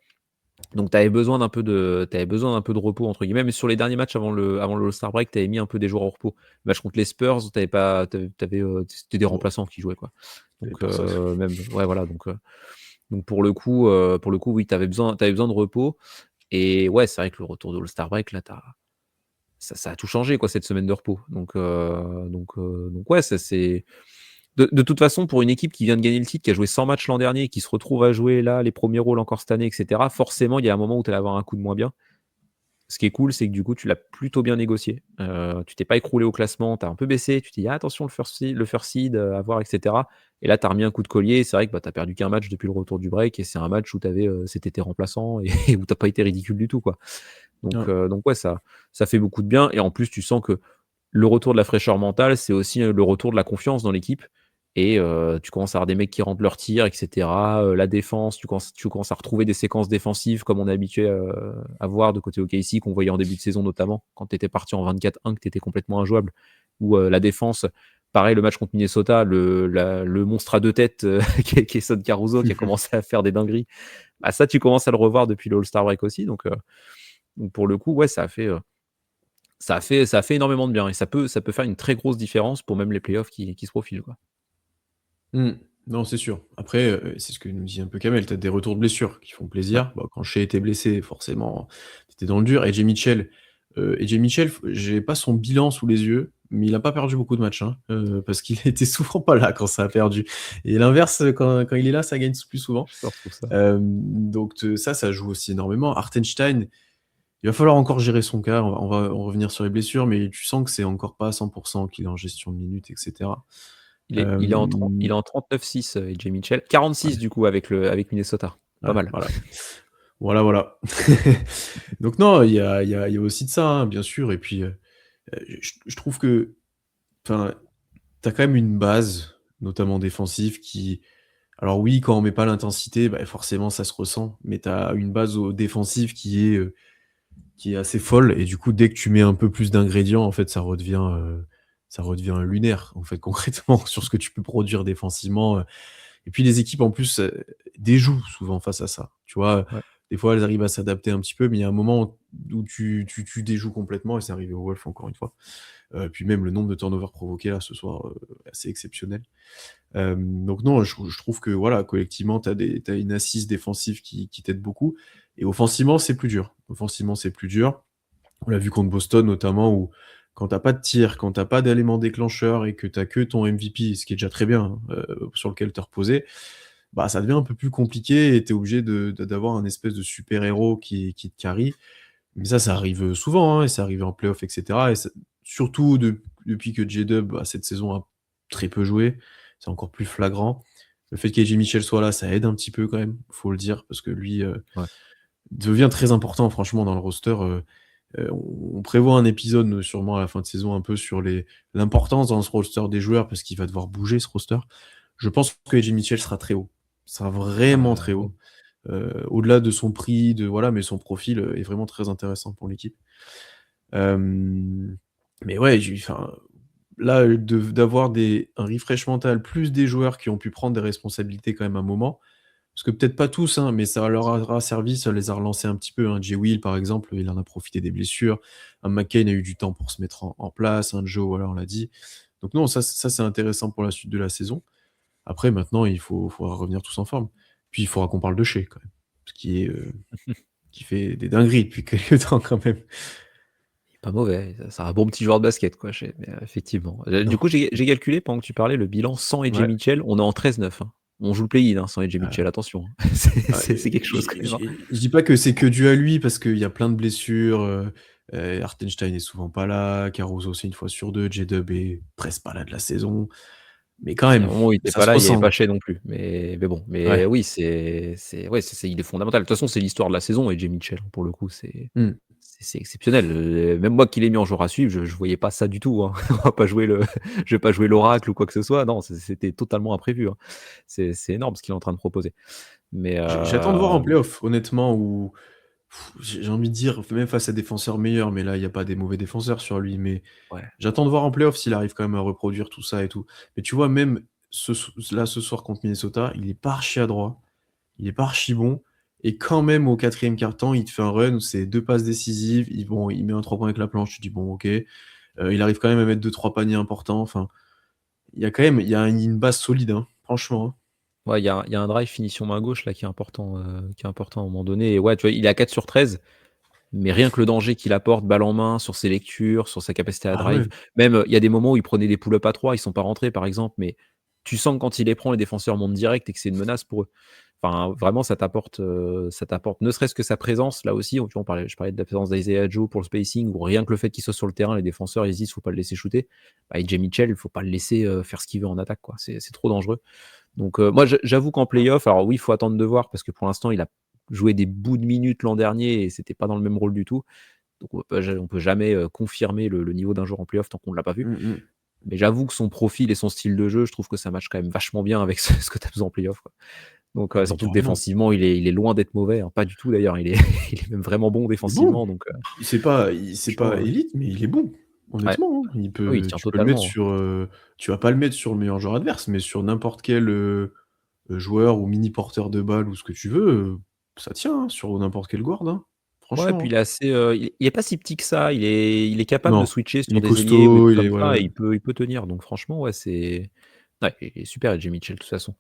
Donc, t'avais besoin d'un peu de repos, entre guillemets. Mais sur les derniers matchs avant le All-Star Break, t'avais mis un peu des joueurs au repos. Le match contre les Spurs, c'était des Bon, remplaçants qui jouaient, quoi. et Donc, personne. ouais, voilà. Donc pour le coup, oui, t'avais besoin de repos. Et ouais, c'est vrai que le retour de l'All-Star Break, là, ça a tout changé, quoi, cette semaine de repos. Donc ouais, ça c'est. De toute façon, pour une équipe qui vient de gagner le titre, qui a joué 100 matchs l'an dernier, qui se retrouve à jouer là les premiers rôles encore cette année, etc., forcément, il y a un moment où tu allais avoir un coup de moins bien. Ce qui est cool, c'est que du coup, tu l'as plutôt bien négocié. Tu t'es pas écroulé au classement, tu as un peu baissé, tu t'es dit ah, attention, le first seed, à voir, etc. Et là, tu as remis un coup de collier. C'est vrai que bah, tu as perdu qu'un match depuis le retour du break, et c'est un match où c'était tes remplaçants et où tu pas été ridicule du tout, quoi. Ouais. Donc ouais, ça fait beaucoup de bien. Et en plus, tu sens que le retour de la fraîcheur mentale, c'est aussi le retour de la confiance dans l'équipe. Et tu commences à avoir des mecs qui rentrent leurs tirs, etc. La défense, tu commences à retrouver des séquences défensives comme on est habitué à voir de côté OKC, qu'on voyait en début de saison notamment, quand tu étais parti en 24-1, que tu étais complètement injouable. Ou la défense, pareil, le match contre Minnesota, le monstre à deux têtes qui est Son Caruso, qui a commencé à faire des dingueries. Bah, ça, tu commences à le revoir depuis le All-Star Break aussi. Donc pour le coup, ouais, ça a fait énormément de bien. Et ça peut faire une très grosse différence pour même les playoffs qui se profilent, quoi. Mmh. Non, c'est sûr. Après, c'est ce que nous dit un peu Kamel, tu as des retours de blessures qui font Ouais. plaisir. Bah, quand Shai était blessé, forcément, tu dans le dur. AJ Mitchell, j'ai pas son bilan sous les yeux, mais il a pas perdu beaucoup de matchs, hein, parce qu'il était souvent pas là quand ça a perdu et l'inverse, quand il est là, ça gagne plus souvent. Je retrouve ça. Donc ça joue aussi énormément. Hartenstein, il va falloir encore gérer son cas. On va en revenir sur les blessures, mais tu sens que c'est encore pas à 100% qu'il est en gestion de minutes et cetera. Il est en 39-6, AJ Mitchell. 46 Ouais, du coup avec Minnesota. Pas ouais, mal. voilà. Voilà, voilà. Donc non, il y a aussi de ça, hein, bien sûr et puis, je trouve que enfin, tu as quand même une base, notamment défensive qui alors oui, quand on met pas l'intensité, bah, forcément ça se ressent, mais tu as une base au défensive qui est assez folle et du coup, dès que tu mets un peu plus d'ingrédients, en fait, ça redevient lunaire, en fait, concrètement, sur ce que tu peux produire défensivement, et puis les équipes en plus, déjouent souvent face à ça. Tu vois? Ouais. Des fois, elles arrivent à s'adapter un petit peu, mais il y a un moment où tu déjoues complètement et c'est arrivé aux Wolves encore une fois. Puis même le nombre de turnovers provoqués là ce soir, est assez exceptionnel. Donc non, je trouve que voilà, collectivement, tu as une assise défensive qui t'aide beaucoup et offensivement, c'est plus dur. Offensivement, c'est plus dur. On l'a vu contre Boston notamment où quand tu pas de tir, quand tu pas d'élément déclencheur et que tu que ton MVP, ce qui est déjà très bien, hein, sur lequel te reposer, bah, ça devient un peu plus compliqué et tu es obligé d'avoir un espèce de super héros qui te carry. Mais ça arrive, souvent, hein, et ça arrive en playoff et cetera et ça surtout depuis que J-Dub, bah, cette saison a très peu joué, c'est encore plus flagrant. Le fait qu'AJ Mitchell soit là, ça aide un petit peu quand même, faut le dire, parce que lui, Ouais. devient très important franchement dans le roster, on prévoit un épisode, sûrement à la fin de saison un peu sur l'importance dans ce roster des joueurs parce qu'il va devoir bouger ce roster. Je pense que AJ Mitchell sera très haut, sera vraiment très Oui. haut, au-delà de son prix, voilà, mais son profil, est vraiment très intéressant pour l'équipe. Hem, mais ouais, enfin, là, d'avoir un refresh mental, plus des joueurs qui ont pu prendre des responsabilités quand même un moment, parce que peut-être pas tous, hein, mais ça leur aura servi, ça les a relancés un petit peu, hein. Jay Will, par exemple, il en a profité des blessures. Un McCain a eu du temps pour se mettre en place. Un Joe, voilà, on l'a dit. Donc non, ça c'est intéressant pour la suite de la saison. Après, maintenant, faudra revenir tous en forme. Puis il faudra qu'on parle de Shea quand même, parce qui fait des dingueries depuis quelques temps quand même. Il est pas mauvais. C'est un bon petit joueur de basket, quoi. Mais, effectivement. Du Non. coup, j'ai calculé pendant que tu parlais le bilan sans AJ Ouais. Mitchell. On est en 13-9, hein. On joue le play-in, hein, sans AJ Mitchell. Ah, Attention, hein. C'est quelque chose je quand même, hein. je dis pas que c'est que dû à lui parce qu'il y a plein de blessures, Hartenstein est souvent pas là, Caruso c'est une fois sur 2, J-Dub est presque pas là de la saison, mais quand Il y a même, un moment où il était ça pas se là, il y avait pas ressent. Shea non plus. Mais bon. Mais Ouais. oui, ouais, il est fondamental. De toute façon, c'est l'histoire de la saison, AJ Mitchell. Pour le coup, Mmh. c'est exceptionnel. Même moi qui l'ai mis en joueur à suivre, je voyais pas ça du tout, hein. On va pas jouer je vais pas jouer l'oracle ou quoi que ce soit. Non, c'était totalement imprévu, hein. C'est énorme ce qu'il est en train de proposer. Mais J'attends de voir en playoff, honnêtement, où j'ai envie de dire, même face à des défenseurs meilleurs, mais là, il y a pas des mauvais défenseurs sur lui, mais ouais. j'attends de voir en playoff s'il arrive quand même à reproduire tout ça et tout. Mais tu vois, même ce soir contre Minnesota, il est pas archi adroit, il est pas archi bon, et quand même au 4e quart-temps, il te fait un run où c'est 2 passes décisives, il met un 3 points avec la planche, tu dis: «Bon OK». Il arrive quand même à mettre 2-3 paniers importants, enfin, il y a une base solide, hein, franchement, hein. Ouais, il y a un drive finition main gauche là qui est important à un moment donné et ouais, tu vois, il est à 4 sur 13, mais rien que le danger qu'il apporte balle en main, sur ses lectures, sur sa capacité à Ah ouais. drive, même, il y a des moments où il prenait des pull-ups à 3, ils sont pas rentrés par exemple, mais tu sens que quand il les prend, les défenseurs montent direct et que c'est une menace pour eux. Enfin, vraiment ça t'apporte ne serait-ce que sa présence là aussi, tu vois, je parlais de la présence d'Isaiah Joe pour le spacing ou rien que le fait qu'il soit sur le terrain, les défenseurs ils se disent: «Faut pas le laisser shooter». Bah, AJ Mitchell, il faut pas le laisser, faire ce qu'il veut en attaque quoi, c'est trop dangereux. Donc moi j'avoue qu'en playoff, alors oui, il faut attendre de voir parce que pour l'instant, il a joué des bouts de minutes l'an dernier et c'était pas dans le même rôle du tout. Donc on peut jamais, confirmer le niveau d'un joueur en playoff tant qu'on ne l'a pas vu. Mmh mh. Mais j'avoue que son profil et son style de jeu, je trouve que ça match quand même vachement bien avec ce que tu as besoin en playoff, quoi. Donc Ah mais surtout que carrément. défensivement, il est loin d'être mauvais, hein, pas du tout d'ailleurs, il est même vraiment bon Il est bon! défensivement donc C'est franchement, pas élite, mais il est bon, ouais. honnêtement, hein. Oui, il tient Tu peux le mettre totalement. sur, tu vas pas le mettre sur le meilleur joueur adverse, mais sur n'importe quel, joueur ou mini porteur de balle ou ce que tu veux, ça tient, hein, sur n'importe quel guard, hein. Ouais, puis Franchement, il est hein. assez, il est pas si petit que ça, il est capable de Non, switcher il sur est des ailiers ou des costaud, trucs il comme est ouais, ça ouais. et il peut tenir donc franchement, ouais, c'est ouais, il est super AJ Mitchell de toute façon.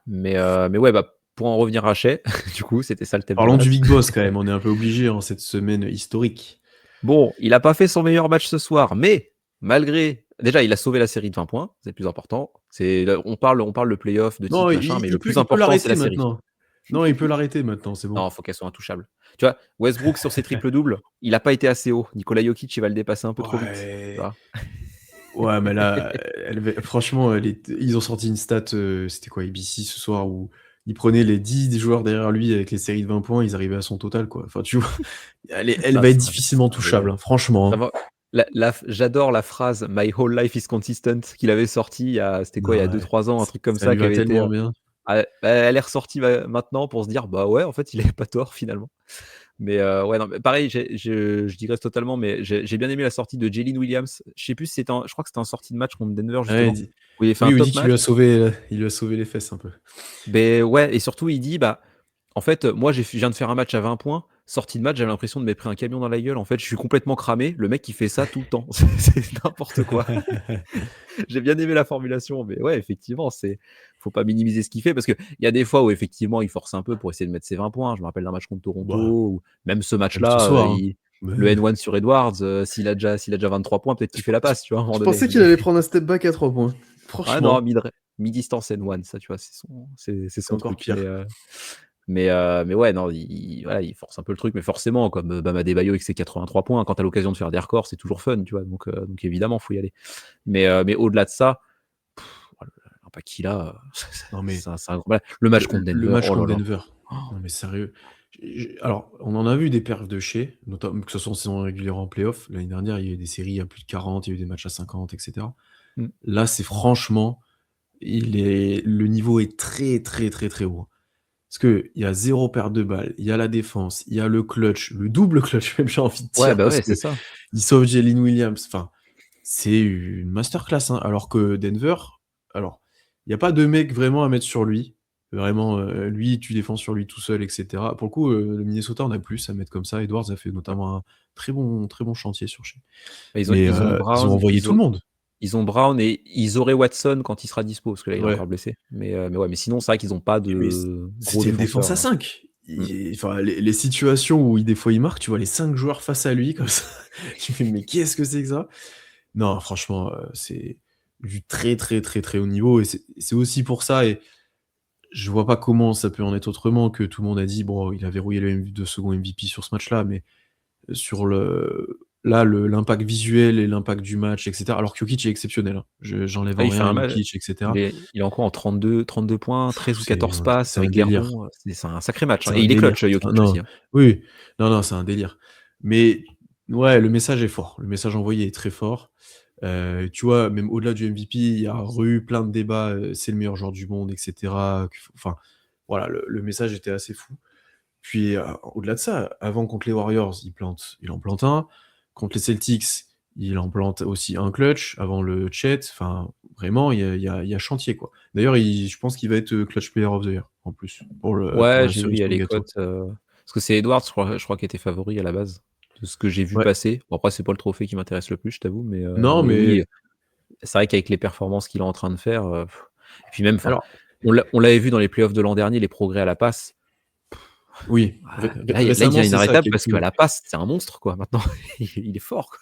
Mais ouais, bah, pour en revenir à Shai, du coup, c'était ça le thème de Parlons du base. Big Boss quand même, on est un peu obligé en cette semaine historique. Bon, il a pas fait son meilleur match ce soir, mais malgré déjà, il a sauvé la série de 20 points, c'est le plus important. C'est là, on parle de play-off, de Non, titre, machin, mais le plus il peut important, c'est l'arrêter la série. maintenant. Non, il peut l'arrêter maintenant, c'est bon. Non, faut qu'elle soit intouchable. Tu vois, Westbrook sur ses triples doubles, il a pas été assez haut. Nikola Jokic, il va le dépasser un peu trop vite, tu Ouais. vois? Ouais, mais là, franchement, ils ont sorti une stat, c'était quoi, ABC ce soir, où ils prenaient les 10 joueurs derrière lui avec les séries de 20 points, ils arrivaient à son total, quoi. Enfin, tu vois? Elle Non, va être difficilement c'est un délire. touchable, hein, franchement, hein. Vraiment, j'adore la phrase «My whole life is consistent» qu'il avait sorti c'était quoi? Il y a Ah deux ouais, trois ans, un truc comme ça ça lui qui va avait été, tellement bien. ah, bah, elle est ressortie maintenant pour se dire: «Bah, ouais, en fait, il avait pas tort finalement». Mais ouais, non, mais pareil, je digresse totalement, mais j'ai bien aimé la sortie de Jalen Williams. Je sais plus si c'était je crois que c'était en sortie de match contre Denver Ouais, justement, où il a fait un il dit top qu'il lui match. a sauvé, il lui a sauvé les fesses un peu. Beh, ouais et surtout il dit: «Bah, en fait, moi je viens de faire un match à 20 points, sortie de match, j'avais l'impression de m'être pris un camion dans la gueule. En fait, je suis complètement cramé». Le mec, il fait ça tout le temps. C'est n'importe quoi. J'ai bien aimé la formulation, mais ouais, effectivement, faut pas minimiser ce qu'il fait parce qu'il y a des fois où effectivement, il force un peu pour essayer de mettre ses 20 points. Je me rappelle d'un match contre Toronto Bah, ou même ce même ce match-là, soir, hein. Mais le N1 sur Edwards, s'il a déjà 23 points, peut-être je qu'il fait la je passe, tu vois, à un moment je donné, pensais qu'il mais allait prendre un step back à 3 points. ah non, Franchement, mi-distance N1, ça, tu vois, c'est c'est son encore truc, pire. mais ouais, non, voilà, il force un peu le truc, mais forcément, comme Bam Adebayo avec ses 83 points, quand tu as l'occasion de faire des records, c'est toujours fun, tu vois, donc évidemment, faut y aller. Mais au-delà de ça, oh, l'impact qu'il a, Non, mais c'est incroyable. Le match contre le Denver, match oh là contre là. Denver, non mais sérieux. Alors, on en a vu des perfs de chez, notamment que ce soit en saison régulière ou en playoff. L'année dernière, il y a eu des séries à plus de 40, il y a eu des matchs à 50 et cetera. Mmh. Là, c'est franchement, le niveau est très, très, très, très haut, hein. Parce qu'il y a 0 perte de balle, il y a la défense, il y a le clutch, le double clutch même, j'ai envie de Ouais, dire, bah, parce ouais, c'est qu'il ça. sauve Jalen Williams. Enfin, c'est une masterclass, hein. Alors que Denver, alors, il y a pas de mec vraiment à mettre sur lui. Vraiment, lui, tu défends sur lui tout seul et cetera. Pour le coup, le Minnesota en a plus à mettre comme ça. Edwards a fait notamment un très bon chantier sur Shai. Bah, Mais, ils ont envoyé tout le monde. Ils ont Brown et ils auraient Watson quand il sera dispo, parce que là, il est Ouais. encore blessé. Mais ouais, mais sinon, c'est vrai qu'ils ont pas Mais de gros c'était une défense défenseurs, à 5. mmh. Enfin, les situations où des fois il marque, tu vois les 5 joueurs face à lui comme ça. Tu fais: «Mais qu'est-ce que c'est que ça?» Non, franchement, c'est du très, très, très, très haut niveau et c'est aussi pour ça et je vois pas comment ça peut en être autrement que tout le monde a dit: «Bon, il a verrouillé le second MVP sur ce match-là», mais sur l'impact visuel et l'impact du match et cetera, alors que Jokic est exceptionnel, hein. J'enlève Ah, en il fait rien un à match Jokic et cetera. il est encore en 32 points, 13 ou 14 passes C'est un avec des délire. rebonds, c'est un sacré match, hein C'est et un il est délire. clutch, Jokic Non, aussi, hein. oui, oui. Non, non, c'est un délire. Mais ouais, le message est fort. Le message envoyé est très fort. Tu vois, même au-delà du MVP, il y a eu plein de débats, c'est le meilleur joueur du monde et cetera, enfin, voilà, le message était assez fou. Puis, au-delà de ça, avant contre les Warriors, il en plante un. Contre les Celtics, il en plante aussi un clutch avant le Chet. Enfin, vraiment, il y a chantier, quoi. D'ailleurs, je pense qu'il va être, clutch player of the year. en plus, pour Ouais, la j'ai vu, il cerise y a sur le les gâteau. cotes, parce que c'est Edwards, je crois qui était favori à la base, de ce que j'ai vu Ouais. passer. Bon après c'est pas le trophée qui m'intéresse le plus, je t'avoue, Non, mais oui, mais c'est vrai qu'avec les performances qu'il est en train de faire, et puis même, enfin, alors on l'avait vu dans les playoffs de l'an dernier, les progrès à la passe. oui, Là, il récemment, devient c'est ça inarrêtable qui est le parce qu'à plus la passe, c'est un monstre, quoi, maintenant. Il est fort, quoi.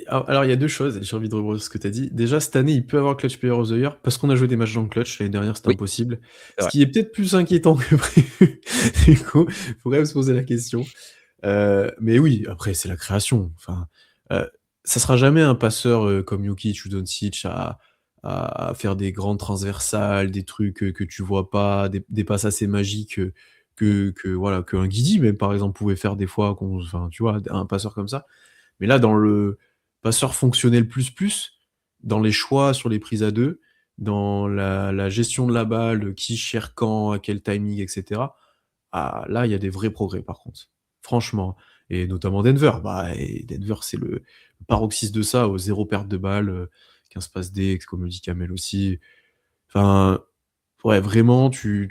alors il y a 2 choses, j'ai envie de rebondir sur ce que tu as dit. Déjà, cette année, il peut avoir Clutch Player of the Year parce qu'on a joué des matchs dans le clutch. L'année dernière, c'était Oui, impossible. c'est Ce vrai. qui est peut-être plus inquiétant que prévu. Du coup, faut quand même se poser la question. Mais oui, après, c'est la création. Enfin, ça sera jamais un passeur, comme Jokic ou Doncic à faire des grandes transversales, des trucs, que tu vois pas, des passes assez magiques, que voilà, qu'un Guidi même, par exemple, pouvait faire des fois enfin, tu vois? Un passeur comme ça. Mais là, dans le passeur fonctionnel plus plus, dans les choix sur les prises à 2, dans la gestion de la balle, qui cherche quand, à quel timing et cetera. Ah, là, il y a des vrais progrès par contre. Franchement, et notamment Denver. Bah et Denver, c'est le paroxysme de ça, au 0 perte de balle, 15 passes D, comme le dit Kamel aussi. Enfin, ouais, vraiment, tu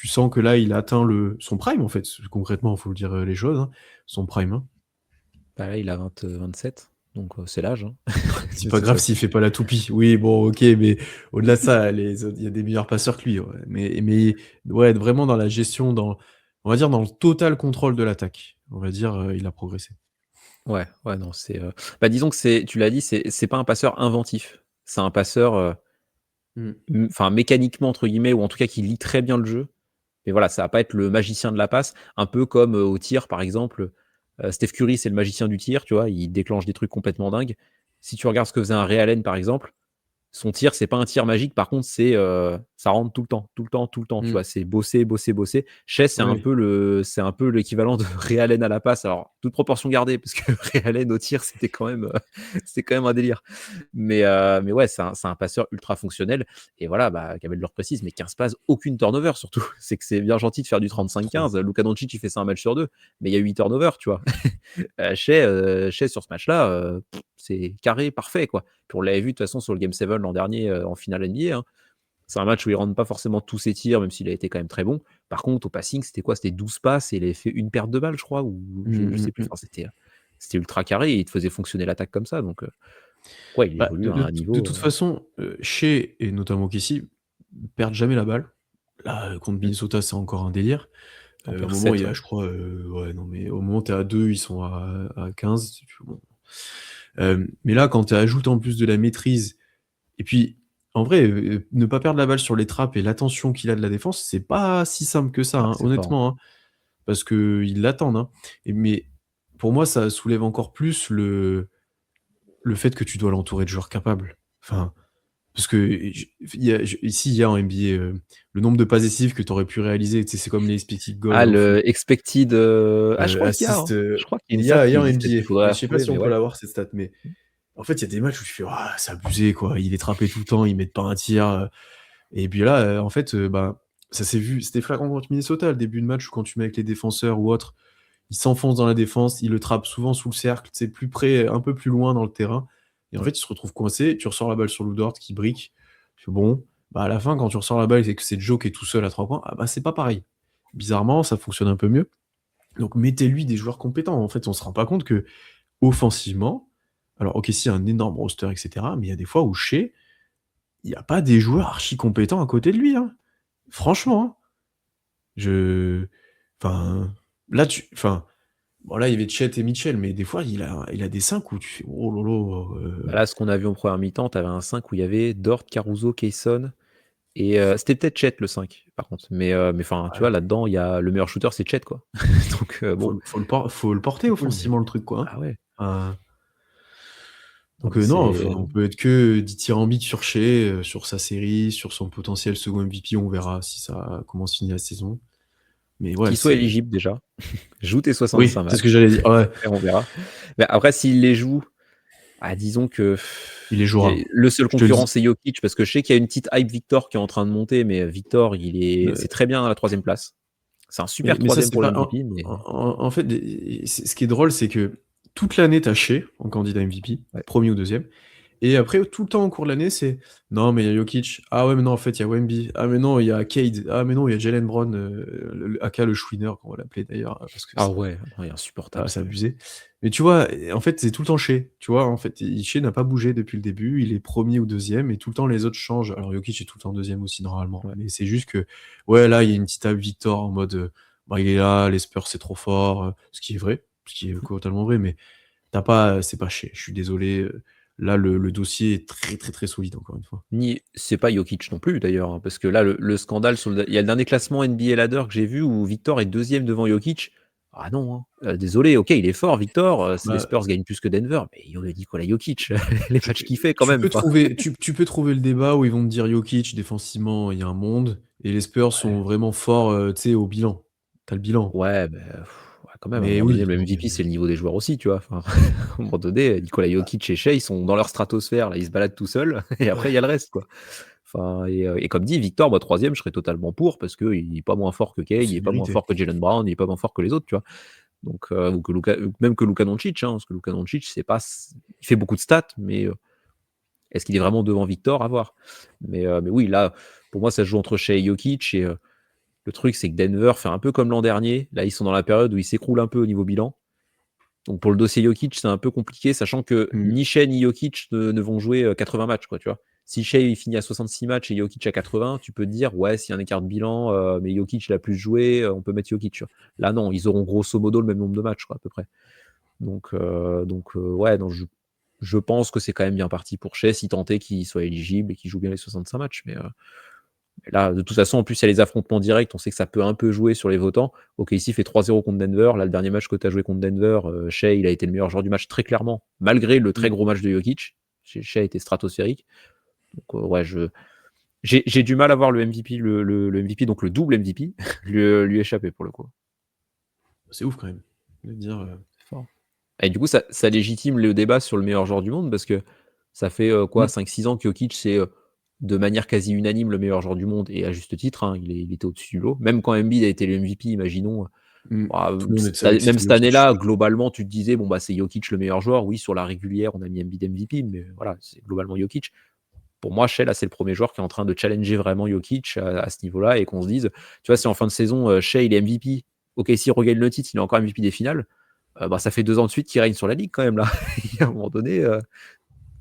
sens que là, il a atteint son prime en fait, concrètement, il faut le dire, les choses, hein, son prime, hein. Bah, là, il a 27, donc c'est l'âge, hein, C'est de pas toute grave façon. s'il fait pas la toupie. Oui, bon, OK, mais au-delà de ça, les autres il y a des meilleurs passeurs que lui, ouais. Mais ouais, vraiment dans la gestion, on va dire dans le total contrôle de l'attaque. On va dire, il a progressé. Ouais, ouais, non, bah, disons que tu l'as dit, c'est pas un passeur inventif. C'est un passeur, Mmh. enfin, «mécaniquement» entre guillemets, ou en tout cas qui lit très bien le jeu. Mais voilà, ça va pas être le magicien de la passe, un peu comme, au tir par exemple, Steph Curry, c'est le magicien du tir, tu vois? Il déclenche des trucs complètement dingues. Si tu regardes ce que faisait un Ray Allen par exemple, son tir, c'est pas un tir magique, par contre, ça rentre tout le temps, tout le temps, tout le temps, tu Mmh. vois? C'est bosser, bosser, bosser. Shai, Oui. c'est un peu l'équivalent de Ray Allen à la passe. Alors, toute proportion gardée, parce que Ray Allen au tir, c'était quand même un délire. Mais ouais, c'est un passeur ultra fonctionnel. Et voilà, bah, Kamel le précise, mais 15 passes, aucune turnover surtout. C'est que c'est bien gentil de faire du Trop. 35-15. Luka Doncic, il fait ça un match sur deux, mais il y a 8 turnovers, tu vois? Shai, sur ce match-là, c'est carré, parfait, quoi. Puis on l'avait vu de toute façon sur le Game 7 l'an dernier, en finale NBA, hein. C'est un match où il rentre pas forcément tous ses tirs, même s'il a été quand même très bon. Par contre, au passing, c'était quoi? C'était 12 passes et il avait fait une perte de balle, je crois, ou je Mmh, sais mmh, plus. mmh. Enfin, c'était ultra carré et il te faisait fonctionner l'attaque comme ça. Donc, ouais, il Bah, évolue de à de un de niveau. toute façon, Shai et notamment Kessie perdent jamais la balle. Là, contre Mmh, Minnesota, c'est encore un délire. on Au perd moment, 7, il y a, ouais. je crois, ouais, non, mais au moment, tu es à 2, ils sont à 15. Bon. Mais là, quand tu ajoutes en plus de la maîtrise. Et puis, en vrai, ne pas perdre la balle sur les trappes et l'attention qu'il a de la défense, c'est pas si simple que ça, Ah, hein, c'est fort, hein. honnêtement, hein, parce qu'ils l'attendent, hein. Mais pour moi, ça soulève encore plus le fait que tu dois l'entourer de joueurs capables. Enfin, parce que ici, il y a en NBA, le nombre de passes décisives que tu aurais pu réaliser, tu sais, c'est comme les expected goals Ah, au foot. le expected, je crois qu'il y a, Assist, hein. Je crois qu'il y a une il y stat a qui en existait. Il NBA, mais faudrait la je sais pas retrouver, si on mais peut ouais. l'avoir cette stat, mais en fait, il y a des matchs où tu fais: «Waouh, c'est abusé, quoi». Il est trappé tout le temps, ils mettent pas un tir, et puis là, en fait, bah, ça s'est vu, c'était flagrant contre Minnesota, le début de match où quand tu mets avec les défenseurs ou autres, ils s'enfoncent dans la défense, ils le trappent souvent sous le cercle, tu sais, plus près, un peu plus loin dans le terrain, et en Ouais. fait, ils se retrouvent coincés, tu ressors la balle sur Lou Dort qui brique. Tu fais: «Bon», bah, à la fin, quand tu ressors la balle et que c'est Joe qui est tout seul à 3 points, ah bah, c'est pas pareil. Bizarrement, ça fonctionne un peu mieux. Donc mettez-lui des joueurs compétents. En fait, on se rend pas compte que offensivement, alors OKC a un énorme roster et cetera, mais il y a des fois où Shai, il y a pas des joueurs archi compétents à côté de lui, hein. Franchement, hein. Je enfin, là enfin, bon là, il y avait Chet et Mitchell, mais des fois, il a des 5 où tu fais: «Oh là là, Bah, là, ce qu'on a vu en première mi-temps, tu avais un 5 où il y avait Dort, Caruso, Kayson et c'était peut-être Chet le 5 par contre. Mais enfin, tu ouais, vois, là-dedans, il y a le meilleur shooter, c'est Chet, quoi. Donc bon, faut le porter c'est cool, mais offensivement le truc, quoi, ah ouais. hein. Non, Donc mais non, c'est enfin, on peut être que dithyrambique sur Shai, sur sa série, sur son potentiel second MVP. On verra si ça comment se finit la saison. Mais ouais, qu'il soit c'est éligible déjà. Joue tes oui, 65 c'est ce que matchs. j'allais dire. Ouais, Après, on verra. Mais après, s'il les joue, disons que il les jouera. le seul Je te le concurrent, dis. c'est Jokic, parce que je sais qu'il y a une petite hype Victor qui est en train de monter, mais Victor, c'est Heu, très bien à la troisième place. C'est un super mais ça, troisième c'est pour le pas MVP, mais en fait, ce qui est drôle, c'est que toute l'année, tu as Shai en candidat MVP, ouais. 1er ou 2e, Et après, tout le temps au cours de l'année, c'est non, mais il y a Jokic. Ah ouais, mais non, en fait, il y a Wemby. Ah, mais non, il y a Cade. Ah, mais non, il y a Jalen Brown, aka le Chouineur, qu'on va l'appeler d'ailleurs, parce que Ah ouais, non, il est insupportable c'est ce mec. abusé. Mais tu vois, en fait, c'est tout le temps Shea. Tu vois, en fait, Shea n'a pas bougé depuis le début. Il est premier ou deuxième, et tout le temps les autres changent. Alors Jokic est tout le temps deuxième aussi normalement. Ouais. Mais c'est juste que, ouais, là, il y a une petite tape Victor en mode, bah, il est là, les Spurs c'est trop fort, ce qui est vrai, ce qui est totalement vrai. Mais c'est pas Shea. Je suis désolé. Là, le dossier est très très très solide encore une fois. C'est pas Jokic non plus d'ailleurs, hein, parce que là, le scandale il y a le dernier classement NBA Ladder que j'ai vu où Victor est deuxième devant Jokic. Ah non, hein. Désolé, ok, il est fort, Victor. Les Bah, Spurs gagnent plus que Denver, mais il aurait dit quoi, la Jokic, les matchs qu'il fait quand tu même. peux trouver, tu peux trouver le débat où ils vont te dire Jokic, défensivement, il y a un monde, et les Spurs sont Ouais, vraiment forts, tu sais, au bilan. T'as le bilan. ouais, ouais, quand même, à un Mais moment donné, oui, le non, MVP, c'est mais le niveau des joueurs aussi, tu vois. Enfin, à un moment donné, Nikola Jokic et Shea, ils sont dans leur stratosphère, là, ils se baladent tout seuls, et après, il y a le reste, quoi. Enfin, et comme dit, Victor, moi, troisième, je serais totalement pour, parce qu'il n'est pas moins fort que Cade, il c'est n'est pas moins mérité. fort que Jalen Brown, il n'est pas moins fort que les autres, tu vois. Donc, ou que même que Luka Doncic, hein, parce que Luka Doncic, c'est pas, il fait beaucoup de stats, mais est-ce qu'il est vraiment devant Victor à voir. Mais oui, là, pour moi, ça se joue entre Shea et Jokic, et le truc, c'est que Denver fait un peu comme l'an dernier. Là, ils sont dans la période où ils s'écroulent un peu au niveau bilan. Donc, pour le dossier Jokic, c'est un peu compliqué, sachant que Mm. ni Shea ni Jokic ne vont jouer 80 matchs, quoi, tu vois. Si Shea il finit à 66 matchs et Jokic à 80, tu peux te dire, ouais, s'il y a un écart de bilan, mais Jokic il a plus joué, on peut mettre Jokic. Tu vois. Là, non, ils auront grosso modo le même nombre de matchs, quoi, à peu près. Donc ouais, non, je pense que c'est quand même bien parti pour Shea, si tant est qu'il soit éligible et qu'il joue bien les 65 matchs. Mais là, de toute façon, en plus, il y a les affrontements directs. On sait que ça peut un peu jouer sur les votants. Ok, ici, il fait 3-0 contre Denver. Là, le dernier match que tu as joué contre Denver, Shea, il a été le meilleur joueur du match très clairement, malgré le très Mm. gros match de Jokic. Shea était stratosphérique. Donc, ouais, j'ai du mal à voir le MVP, le MVP, donc le double MVP, lui échapper pour le coup. C'est ouf quand même de dire. C'est fort. Et du coup, ça légitime le débat sur le meilleur joueur du monde parce que ça fait quoi, Mm. 5-6 ans que Jokic, c'est de manière quasi unanime le meilleur joueur du monde et à juste titre, hein, il était au-dessus du lot. Même quand Embiid a été le MVP, imaginons, Mm. bah, Tout le monde savait que même c'était cette Jokic. année-là, globalement, tu te disais, bon, bah, c'est Jokic le meilleur joueur. Oui, sur la régulière, on a mis Embiid MVP, mais voilà, c'est globalement Jokic. Pour moi, Shea, là, c'est le premier joueur qui est en train de challenger vraiment Jokic à ce niveau-là et qu'on se dise, tu vois, si en fin de saison, Shea, il est MVP, ok, s'il regagne le titre, il est encore MVP des finales, bah, ça fait 2 ans de suite qu'il règne sur la ligue quand même, là. Et à un moment donné,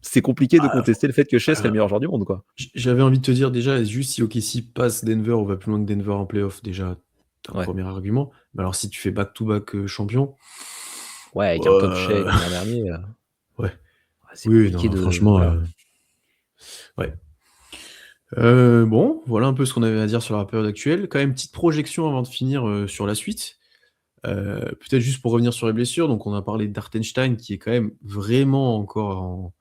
c'est compliqué de Ah, contester le fait que Shea serait le ah, meilleur joueur du monde, quoi. j'avais envie de te dire déjà, juste si OKC passe Denver ou va plus loin que Denver en playoff, déjà, t'as un Ouais, premier argument. Mais alors, si tu fais back-to-back champion, ouais, avec un top Shea euh, comme l'an dernier, ouais. c'est Oui, compliqué non, de. franchement, Voilà. ouais. Bon, voilà un peu ce qu'on avait à dire sur la période actuelle. Quand même, petite projection avant de finir sur la suite. Peut-être juste pour revenir sur les blessures, donc on a parlé d'Hartenstein qui est quand même vraiment encore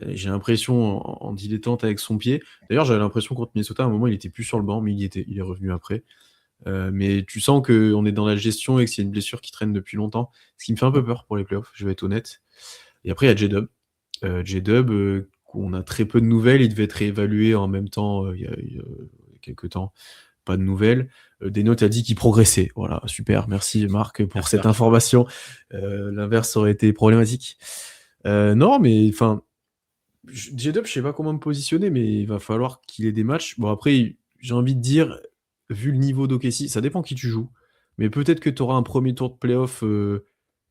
j'ai l'impression en dilettante avec son pied. D'ailleurs, j'avais l'impression contre Minnesota, à un moment, il était plus sur le banc, mais il est revenu après. Mais tu sens qu'on est dans la gestion et que c'est une blessure qui traîne depuis longtemps, ce qui me fait un peu peur pour les playoffs, je vais être honnête. Et après, il y a J-Dub. J-Dub, on a très peu de nouvelles, il devait être réévalué en même temps il y a quelques temps. Pas de nouvelles. Deno a dit qu'il progressait. Voilà, super. Merci Marc pour Merci, cette Marc. information. L'inverse aurait été problématique. Non, mais enfin, J-Dub, je sais pas comment me positionner, mais il va falloir qu'il ait des matchs. Bon, après, j'ai envie de dire, vu le niveau d'OKC, ça dépend qui tu joues. Mais peut-être que tu auras un premier tour de playoff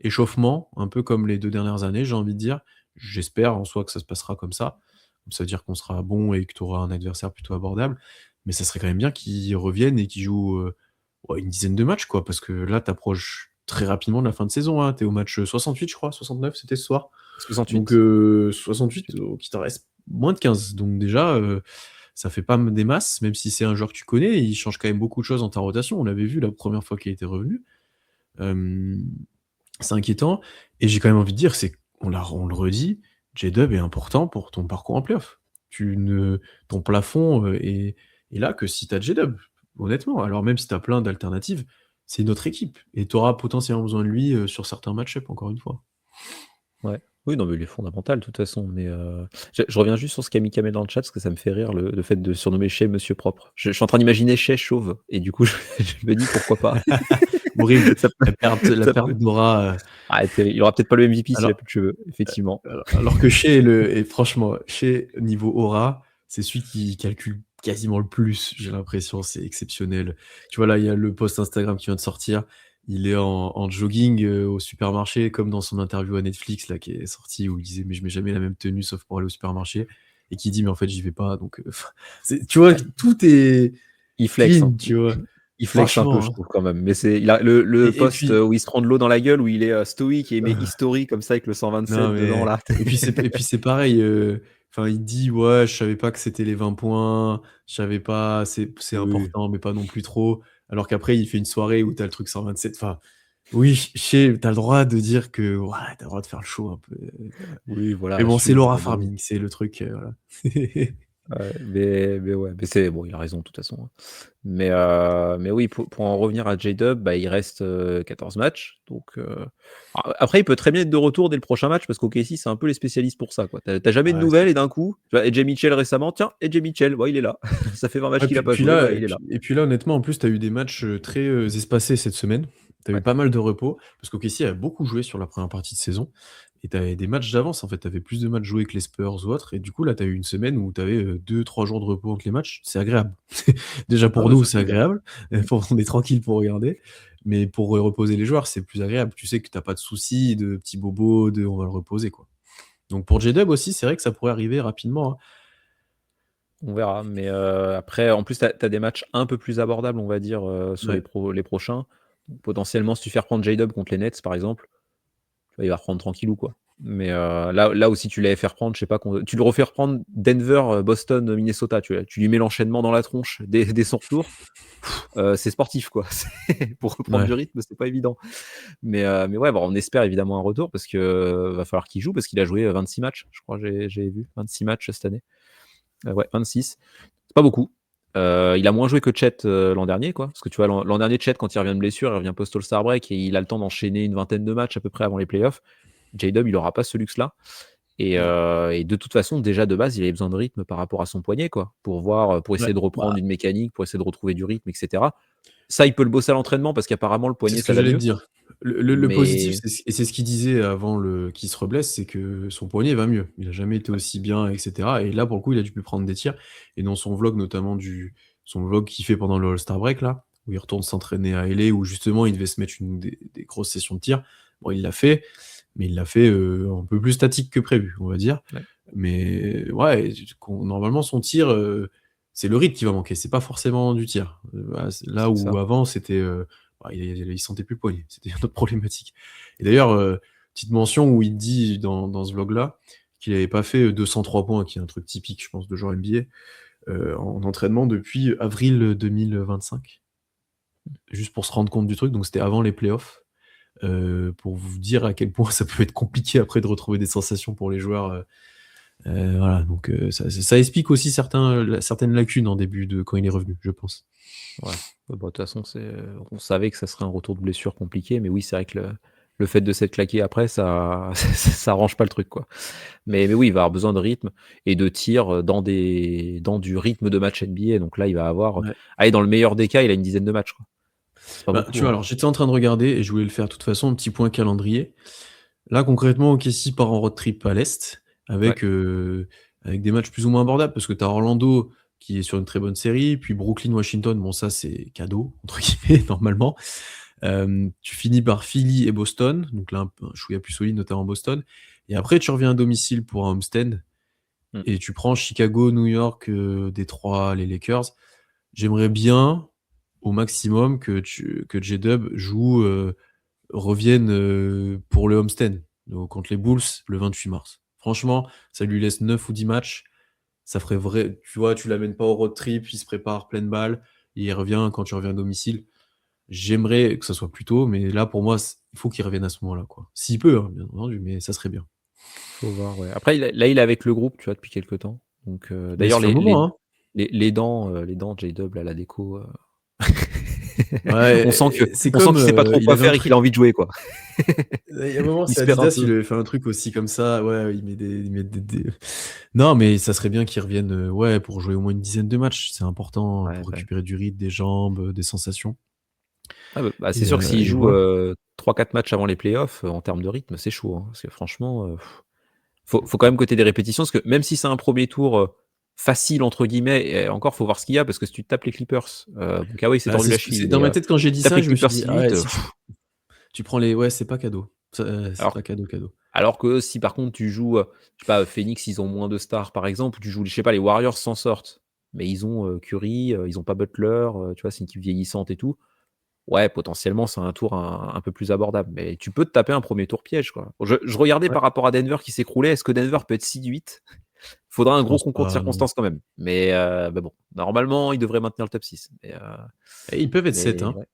échauffement, un peu comme les 2 dernières années, j'ai envie de dire. J'espère en soi que ça se passera comme ça. Ça veut dire qu'on sera bon et que tu auras un adversaire plutôt abordable. Mais ça serait quand même bien qu'ils reviennent et qu'ils jouent ouais, une dizaine de matchs, quoi. Parce que là, tu approches très rapidement de la fin de saison. Hein. Tu es au match 68, je crois. 69, c'était ce soir. Donc 68. 68, il t'en reste moins de 15. Donc déjà, ça fait pas des masses, même si c'est un joueur que tu connais, il change quand même beaucoup de choses dans ta rotation. On l'avait vu la première fois qu'il était revenu. Euh, c'est inquiétant. Et j'ai quand même envie de dire, on le redit, J-Dub est important pour ton parcours en playoff. Ton plafond est là que si tu as J-Dub, honnêtement. Alors même si tu as plein d'alternatives, c'est notre équipe. Et tu auras potentiellement besoin de lui sur certains match-ups, encore une fois. Ouais. Oui, non, mais il est fondamental de toute façon, mais je reviens juste sur ce qu'a mis Kamel dans le chat, parce que ça me fait rire le fait de surnommer Shai Monsieur Propre. Je suis en train d'imaginer Shai chauve et du coup, je me dis: «Pourquoi pas?» Horrible, Ça peut la ça perte peut d'aura, ah, terrible. Il aura peut-être pas le MVP s'il a alors plus de cheveux, effectivement. alors que Shea et franchement, Shea niveau aura, c'est celui qui calcule quasiment le plus, j'ai l'impression, c'est exceptionnel. Tu vois, là, il y a le post Instagram qui vient de sortir, il est en jogging, au supermarché, comme dans son interview à Netflix là, qui est sortie où il disait: «Mais je mets jamais la même tenue sauf pour aller au supermarché», et qui dit: «Mais en fait, j'y vais pas», donc c'est, tu vois, tout est Il flex, hein. clean, tu vois? Il flex un peu, Franchement, je hein, trouve quand même, mais c'est il a le et post, puis où il se prend de l'eau dans la gueule, où il est, stoïque et il met history comme ça avec le non 127 dedans mais là. et puis c'est pareil, enfin il dit: «Ouais, je savais pas que c'était les 20 points, je savais pas, c'est Oui. important mais pas non plus trop». Alors qu'après il fait une soirée où tu as le truc 127, enfin oui, je sais, tu as le droit de dire que ouais, tu as le droit de faire le show un peu, Oui, mais voilà, bon, c'est assume à un l'aura moment donné. farming, c'est le truc, voilà. Ouais, mais ouais, mais c'est bon, il a raison de toute façon, hein. Mais oui, pour en revenir à J-Dub, bah, il reste, 14 matchs, donc après il peut très bien être de retour dès le prochain match parce qu'OKC c'est un peu les spécialistes pour ça, quoi. Tu as jamais de Ouais, nouvelles et d'un coup, tu vois, AJ Mitchell récemment, tiens, AJ Mitchell, ouais, il est là. Ça fait 20 matchs ouais, qu'il a puis pas puis joué, là bah, il est là. honnêtement, en plus, tu as eu des matchs, très, espacés cette semaine. Tu as eu Ouais. pas mal de repos parce qu'OKC a beaucoup joué sur la première partie de saison, et tu avais des matchs d'avance, en fait. Tu avais plus de matchs joués que les Spurs ou autres, et du coup, là, tu as eu une semaine où tu avais, 2-3 jours de repos entre les matchs. C'est agréable. Déjà Ah pour bah, nous, ça c'est fait du bien. agréable, Mmh. on est tranquille pour regarder, mais pour, reposer les joueurs, c'est plus agréable. Tu sais que tu as pas de soucis de petits bobos, de: «On va le reposer», quoi. Donc pour J-Dub aussi, c'est vrai que ça pourrait arriver rapidement, hein. On verra, mais après, en plus, tu as des matchs un peu plus abordables, on va dire, sur Ouais. les prochains. Donc potentiellement, si tu fais reprendre J-Dub contre les Nets, par exemple, tu vois, il va reprendre tranquillou, quoi. Mais là où si tu l'avais fait reprendre, je sais pas, tu le refais reprendre Denver, Boston, Minnesota, tu lui mets l'enchaînement dans la tronche dès son retour, c'est sportif, quoi. C'est pour reprendre Ouais. du rythme, c'est pas évident. Mais ouais, bah, on espère évidemment un retour parce que, va falloir qu'il joue parce qu'il a joué, 26 matchs, je crois, j'avais vu, 26 matchs cette année. Ouais, 26. C'est pas beaucoup. Il a moins joué que Chet, l'an dernier, quoi. Parce que tu vois, l'an dernier, Chet, quand il revient de blessure, il revient post All-Star break et il a le temps d'enchaîner une vingtaine de matchs à peu près avant les playoffs. J-Dub, il aura pas ce luxe-là Non. et de toute façon, déjà de base, il avait besoin de rythme par rapport à son poignet, quoi, pour voir, pour Ouais. essayer de reprendre Bah, une mécanique, pour essayer de retrouver du rythme et cetera. Ça, il peut le bosser à l'entraînement parce qu'apparemment le c'est poignet, ce que ça va j'allais te mieux, dire. Le positif, mais c'est ce qu'il disait avant qu'il se reblesse, c'est que son poignet va mieux. Il a jamais été ouais, aussi bien, et cetera, et là, pour le coup, il a dû plus prendre des tirs, et dans son vlog, notamment son vlog qu'il fait pendant le All-Star break là, où il retourne s'entraîner à LA, où justement il devait se mettre des grosses sessions de tir. Bon, il l'a fait, mais il l'a fait, un peu plus statique que prévu, on va dire. ouais, Mais ouais, normalement son tir, c'est le rythme qui va manquer, c'est pas forcément du tir. Voilà, c'est là c'est où ça. avant c'était, bah, il sentait plus le poignet, c'était une autre problématique. Et d'ailleurs, petite mention où il dit dans ce vlog-là qu'il avait pas fait, 203 points, qui est un truc typique, je pense, de joueur NBA, en entraînement depuis avril 2025. Juste pour se rendre compte du truc, donc c'était avant les playoffs, pour vous dire à quel point ça peut être compliqué après de retrouver des sensations pour les joueurs, voilà, donc ça explique aussi certaines lacunes en début de quand il est revenu, je pense. Ouais. Bah, de toute façon, on savait que ça serait un retour de blessure compliqué, mais oui, c'est vrai que le fait de s'être claqué après, ça ça arrange pas le truc, quoi. Mais oui, il va avoir besoin de rythme et de tir, dans du rythme de match NBA, donc là, il va avoir, Ouais. allez, dans le meilleur des cas, il a une dizaine de matchs, quoi. C'est pas Bah, tu beaucoup, vois, hein. alors j'étais en train de regarder et je voulais le faire de toute façon, un petit point calendrier. Là, concrètement, OKC part en road trip à l'Est Ouais. avec des matchs plus ou moins abordables parce que tu as Orlando qui est sur une très bonne série, puis Brooklyn-Washington, bon ça c'est «cadeau» entre guillemets normalement. Tu finis par Philly et Boston, donc là un chouïa plus solide, notamment Boston, et après tu reviens à domicile pour un homestand Mmh. et tu prends Chicago, New York, Détroit, les Lakers. J'aimerais bien, au maximum, que J-Dub revienne, pour le homestand, donc contre les Bulls le 28 mars. Franchement, ça lui laisse 9 ou 10 matchs, ça ferait vrai, tu vois, tu l'amènes pas au road trip, il se prépare pleine balle, il revient quand tu reviens à domicile. J'aimerais que ça soit plus tôt, mais là, pour moi, il faut qu'il revienne à ce moment-là, quoi. S'il peut, hein, bien entendu, mais ça serait bien. Faut voir, ouais. Après, il est avec le groupe, tu vois, depuis quelque temps, donc Mais ça d'ailleurs fait un moment, hein. les dents J-Dub, là, la déco, On sent que Ouais, c'est on sent comme, qu'il sait pas trop il quoi avait un faire et qu'il a truc envie de jouer, quoi. il y a un moment, Il c'est se perd un Adidas, peu. il avait fait un truc aussi comme ça, ouais, il met des non, mais ça serait bien qu'il revienne, ouais, pour jouer au moins une dizaine de matchs. C'est important Ouais, pour bah, récupérer du rythme, des jambes, des sensations ah bah, c'est sûr que s'il et joue, voilà. 3-4 matchs avant les playoffs, en termes de rythme, c'est chaud, hein. Parce que franchement, faut quand même que tu aies des répétitions, parce que même si c'est un premier tour, «facile» entre guillemets, et encore faut voir ce qu'il y a, parce que si tu tapes les Clippers, bon Kawhi s'est Bah, tordu c'est la ce que c'est cheville, dans mais ma tête quand j'ai dit tu tapes ça, les je me suis Clippers dit: si «Ah ouais, vite, si tu prends les ouais, c'est pas cadeau. Ça, c'est alors pas cadeau. alors que si par contre tu joues, je sais pas, Phoenix, ils ont moins de stars par exemple, ou tu joues, je sais pas, les Warriors s'en sortent, mais ils ont, Curry, ils ont pas Butler, tu vois? C'est une équipe vieillissante et tout. Ouais, potentiellement, c'est un tour un peu plus abordable, mais tu peux te taper un premier tour piège, quoi. Je regardais Ouais, par rapport à Denver qui s'écroulait, est-ce que Denver peut être séduite? Faudra un je gros pense concours de pas, non. circonstances quand même, mais bon, normalement, ils devraient maintenir le top 6, Et ils peuvent être 7, mais hein, ouais,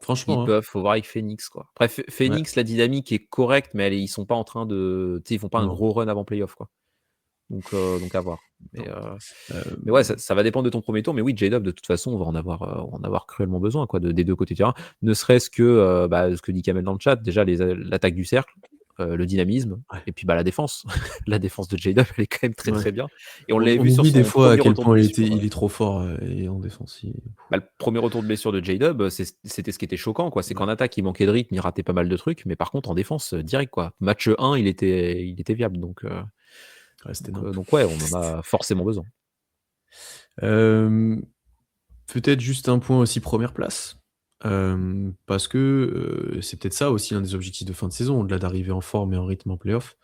ils franchement, hein. peuvent, faut voir avec Phoenix, quoi. Après Ouais, Phoenix, la dynamique est correcte, mais ils sont pas en train de, tu sais, ils font pas un non, gros run avant playoff, quoi. Donc à voir, mais non. heu mais ouais, ça Hem, ça va dépendre de ton premier tour. Mais oui, J-Dub, de toute façon, on va en avoir cruellement besoin, quoi, des 2 côtés du terrain. Ne serait-ce que, bah, ce que dit Kamel dans le chat, déjà l'attaque du cercle, le dynamisme, ouais, et puis, bah, la défense. La défense de J-Dub, elle est quand même très, ouais. très bien, et on On l'avait on vu sur oublie des son fois à premier quel retour de point blessure, il est trop fort, et en défense, il bah, le 1er retour de blessure de J-Dub, c'était ce qui était choquant, quoi. C'est ouais, qu'en attaque, il manquait de rythme, il ratait pas mal de trucs, mais par contre en défense, direct, quoi. Match 1, il était viable, ouais, c'était nimp. donc ouais, on en a forcément besoin. Hem, peut-être juste un point aussi première place, parce que, c'est peut-être ça aussi un des objectifs de fin de saison, au-delà d'arriver en forme et en rythme en playoff,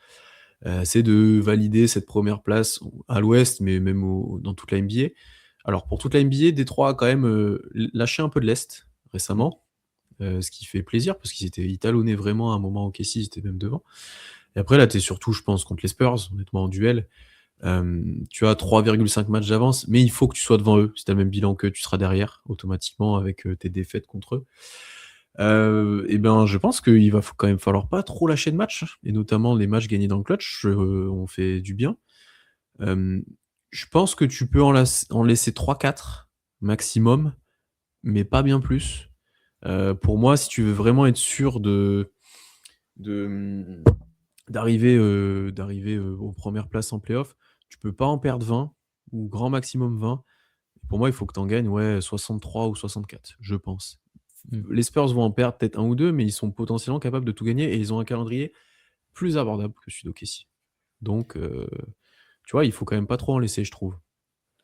c'est de valider cette première place à l'Ouest, mais même dans toute la NBA. Alors pour toute la NBA, Détroit a quand même, lâché un peu de l'Est Mmh. récemment, ce qui fait plaisir parce ils talonnaient vraiment à un moment. OKC, ils étaient même devant et après là, tu es surtout, je pense, contre les Spurs, honnêtement, en duel. Tu as 3,5 matchs d'avance, mais il faut que tu sois devant eux. Si tu as le même bilan qu'eux, tu seras derrière automatiquement avec, tes défaites contre eux. Et ben, je pense qu'il va quand même falloir pas trop lâcher de matchs et notamment les matchs gagnés dans le clutch, ont fait du bien. Hem, je pense que tu peux en laisser 3-4 maximum, mais pas bien plus. Pour moi, si tu veux vraiment être sûr de, d'arriver, aux premières places en playoff, tu peux pas en perdre 20 ou grand maximum 20. Pour moi, il faut que tu en gagnes, ouais, 63 ou 64, je pense. Mmh. Les Spurs vont en perdre peut-être un ou 2, mais ils sont potentiellement capables de tout gagner et ils ont un calendrier plus abordable que celui d'OKC. Donc, tu vois, il faut quand même pas trop en laisser, je trouve.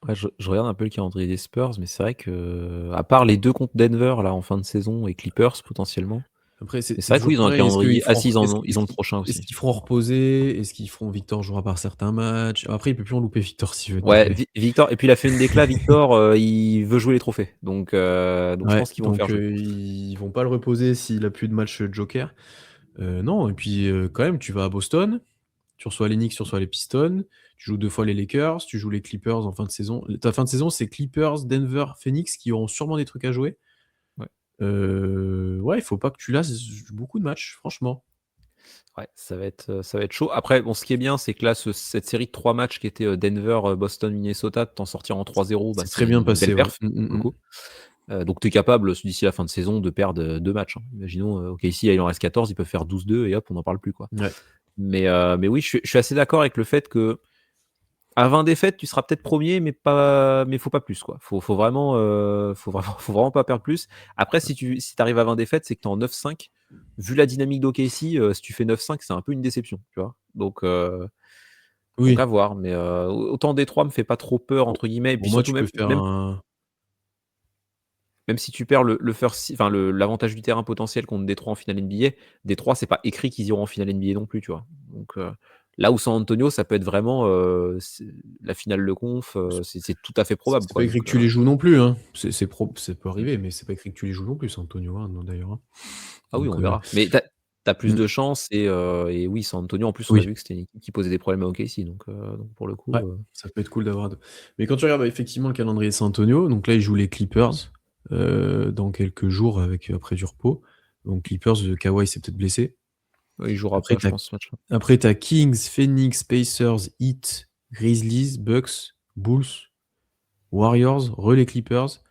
Ouais, je regarde un peu le calendrier des Spurs, mais c'est vrai que, à part les 2 contre Denver là en fin de saison et Clippers potentiellement, Après, mais c'est c'est vrai que oui, toujours ils ont un pareil. calendrier, ah si, ils ont le prochain Est-ce aussi. qu'ils feront reposer? Est-ce qu'ils feront Victor jouera par certains matchs? Après, il peut plus en louper Victor s'il veut être Ouais, parfait. Victor, et puis il a fait une déclat, Victor, il veut jouer les trophées, donc je Ouais, pense qu'ils vont le faire donc jouer. ils vont pas le reposer s'il a plus de matchs, joker. Non et puis, quand même, tu vas à Boston, tu reçois les Knicks, tu reçois les Pistons, tu joues 2 fois les Lakers, tu joues les Clippers en fin de saison. Ta fin de saison, c'est Clippers, Denver, Phoenix qui auront sûrement des trucs à jouer. Ouais. Ouais, il faut pas que tu lasses beaucoup de matchs, franchement. Ouais, ça va être chaud. Après, bon, ce qui est bien, c'est que là, cette série de 3 matchs qui était, Denver, Boston, Minnesota, de t'en sortir en 3-0, bah, C'est c'est très bien une belle passé, ouais. perf, pour le Mmh. coup. Donc tu es capable, d'ici la fin de saison, de perdre, 2 matchs, hein. Imaginons, OKC, il en reste 14, ils peuvent faire 12-2 et hop, on n'en parle plus, quoi. Ouais. Mais oui, je suis assez d'accord avec le fait que à 20 défaites, tu seras peut-être premier, mais faut pas plus, quoi. Faut vraiment, faut vraiment pas perdre plus. Après, si tu arrives à 20 défaites, c'est que tu es en 9-5. Vu la dynamique d'OKC, si tu fais 9-5, c'est un peu une déception, tu vois? Donc à Oui. voir, mais autant Détroit me fait pas trop «peur» Pour entre guillemets, et pour puis moi, surtout tu même peux faire même un même si tu perds le first seed, enfin l'avantage du terrain potentiel contre Détroit en finale NBA, Détroit, c'est pas écrit qu'ils iront en finale NBA non plus, tu vois? Là où San Antonio, ça peut être vraiment, c'est la finale de conf, c'est tout à fait probable, c'est pas quoi, écrit que tu les joues non plus, hein. Ça peut mmh. arriver, mais c'est pas écrit que tu les joues non plus, San Antonio, hein, non d'ailleurs, hein. Ah oui, Donc, on verra. Mais tu as plus mmh, de chance, et oui, San Antonio, en plus, on a oui, vu que c'était une équipe qui posait des problèmes à OKC, donc pour le ouais, coup, ça peut être cool d'avoir 2. Mais quand tu regardes, effectivement le calendrier de San Antonio, donc là, ils jouent les Clippers, dans quelques jours avec, après du repos. Donc Clippers, Kawhi s'est peut-être blessé. il jouera Après pas, je tu pense, ce match-là. Kings, Phoenix, Pacers, Heat, Grizzlies, Bucks, Bulls, Warriors, les Clippers.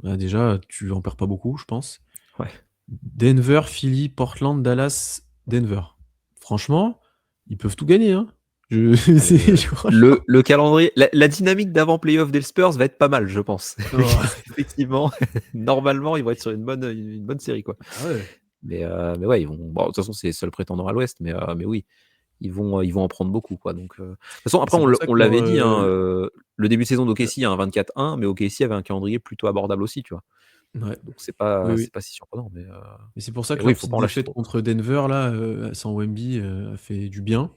Bah, déjà, tu en perds pas beaucoup, je pense. Ouais. Denver, Philly, Portland, Dallas, Denver. Franchement, ils peuvent tout gagner, hein. Ah, Franchement. le calendrier, la dynamique d'avant playoff des Spurs va être pas mal, je pense. Oh. Effectivement, normalement, ils vont être sur une bonne série, quoi. Ah ouais. Mais ouais, ils vont. Bon, de toute façon, c'est les seuls prétendants à l'Ouest, mais oui, ils vont en prendre beaucoup, quoi. Donc, de toute façon, après, C'est pour ça on que l'avait moi, dit, hein, le début de saison d'OKC a un 24-1, mais OKC avait un calendrier plutôt abordable aussi, tu vois. ouais. Donc, Oui, oui. c'est pas si surprenant, Mais c'est pour ça mais que oui, leur il faut petite pas en lâcher défaite trop. contre Denver là, sans Wemby, a fait du bien.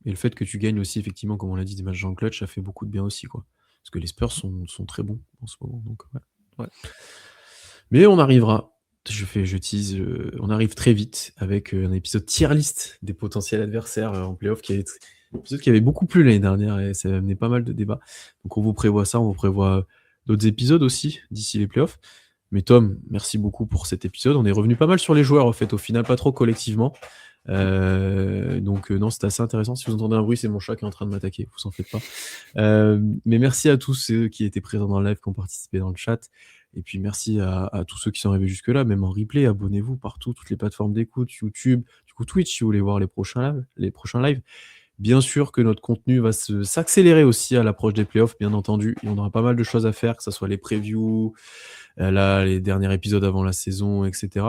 Et le fait que tu gagnes aussi effectivement, comme on l'a dit, des matchs en clutch, ça fait beaucoup de bien aussi, quoi. Parce que les Spurs sont très bons en ce moment, donc ouais. Ouais. Mais on arrivera. Je tease, on arrive très vite avec, un épisode tier list des potentiels adversaires, en playoff un épisode qui avait beaucoup plu l'année dernière et ça a amené pas mal de débats. Donc on vous prévoit ça, on vous prévoit d'autres épisodes aussi d'ici les playoffs. Mais Tom, merci beaucoup pour cet épisode. On est revenu pas mal sur les joueurs, en fait, au final, pas trop collectivement. Donc, non, c'était assez intéressant. Si vous entendez un bruit, c'est mon chat qui est en train de m'attaquer, vous en faites pas. Mais merci à tous ceux qui étaient présents dans le live, qui ont participé dans le chat. Et puis merci à tous ceux qui sont arrivés jusque-là, même en replay, abonnez-vous partout, toutes les plateformes d'écoute, YouTube, du coup Twitch si vous voulez voir les prochains lives. Bien sûr que notre contenu va s'accélérer aussi à l'approche des playoffs, bien entendu. Et on aura pas mal de choses à faire, que ce soit les previews, là, les derniers épisodes avant la saison, etc.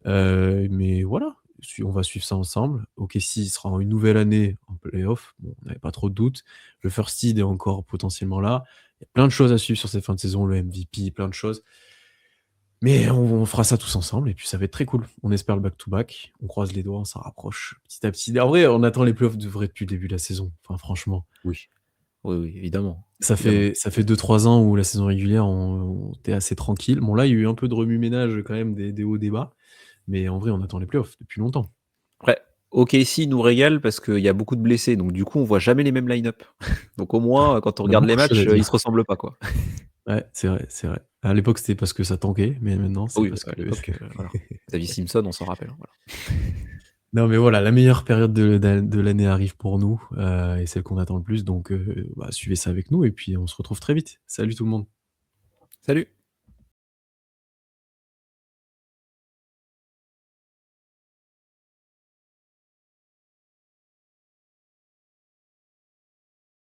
Mais voilà, on va suivre ça ensemble. OKC sera en une nouvelle année en playoff. Bon, on n'avait pas trop de doutes. Le first seed est encore potentiellement là. Il y a plein de choses à suivre sur cette fin de saison, le MVP, plein de choses. Mais on fera ça tous ensemble et puis ça va être très cool. On espère le back-to-back. On croise les doigts, on s'en rapproche petit à petit. En vrai, on attend les playoffs de vrai depuis le début de la saison. Enfin, franchement. Oui. Oui, évidemment. Ça Évidemment. fait 2-3 ans où la saison régulière, on était assez tranquille. Bon, là, il y a eu un peu de remue-ménage quand même, des hauts, des bas. Mais en vrai, on attend les playoffs depuis longtemps. Après, OKC nous régale parce qu'il y a beaucoup de blessés, donc du coup, on voit jamais les mêmes line-up. Donc au moins, quand on On a regarde les beaucoup de choses à matchs, ils dire. se ressemblent pas, quoi. Ouais, c'est vrai, c'est vrai. À l'époque, c'était parce que ça tankait, mais maintenant, c'est Oui, parce à que l'époque, voilà. Xavier Simpson, on s'en rappelle, hein, voilà. non, mais voilà, la meilleure période de l'année arrive pour nous, et celle qu'on attend le plus, donc suivez ça avec nous et puis on se retrouve très vite. Salut tout le monde. Salut!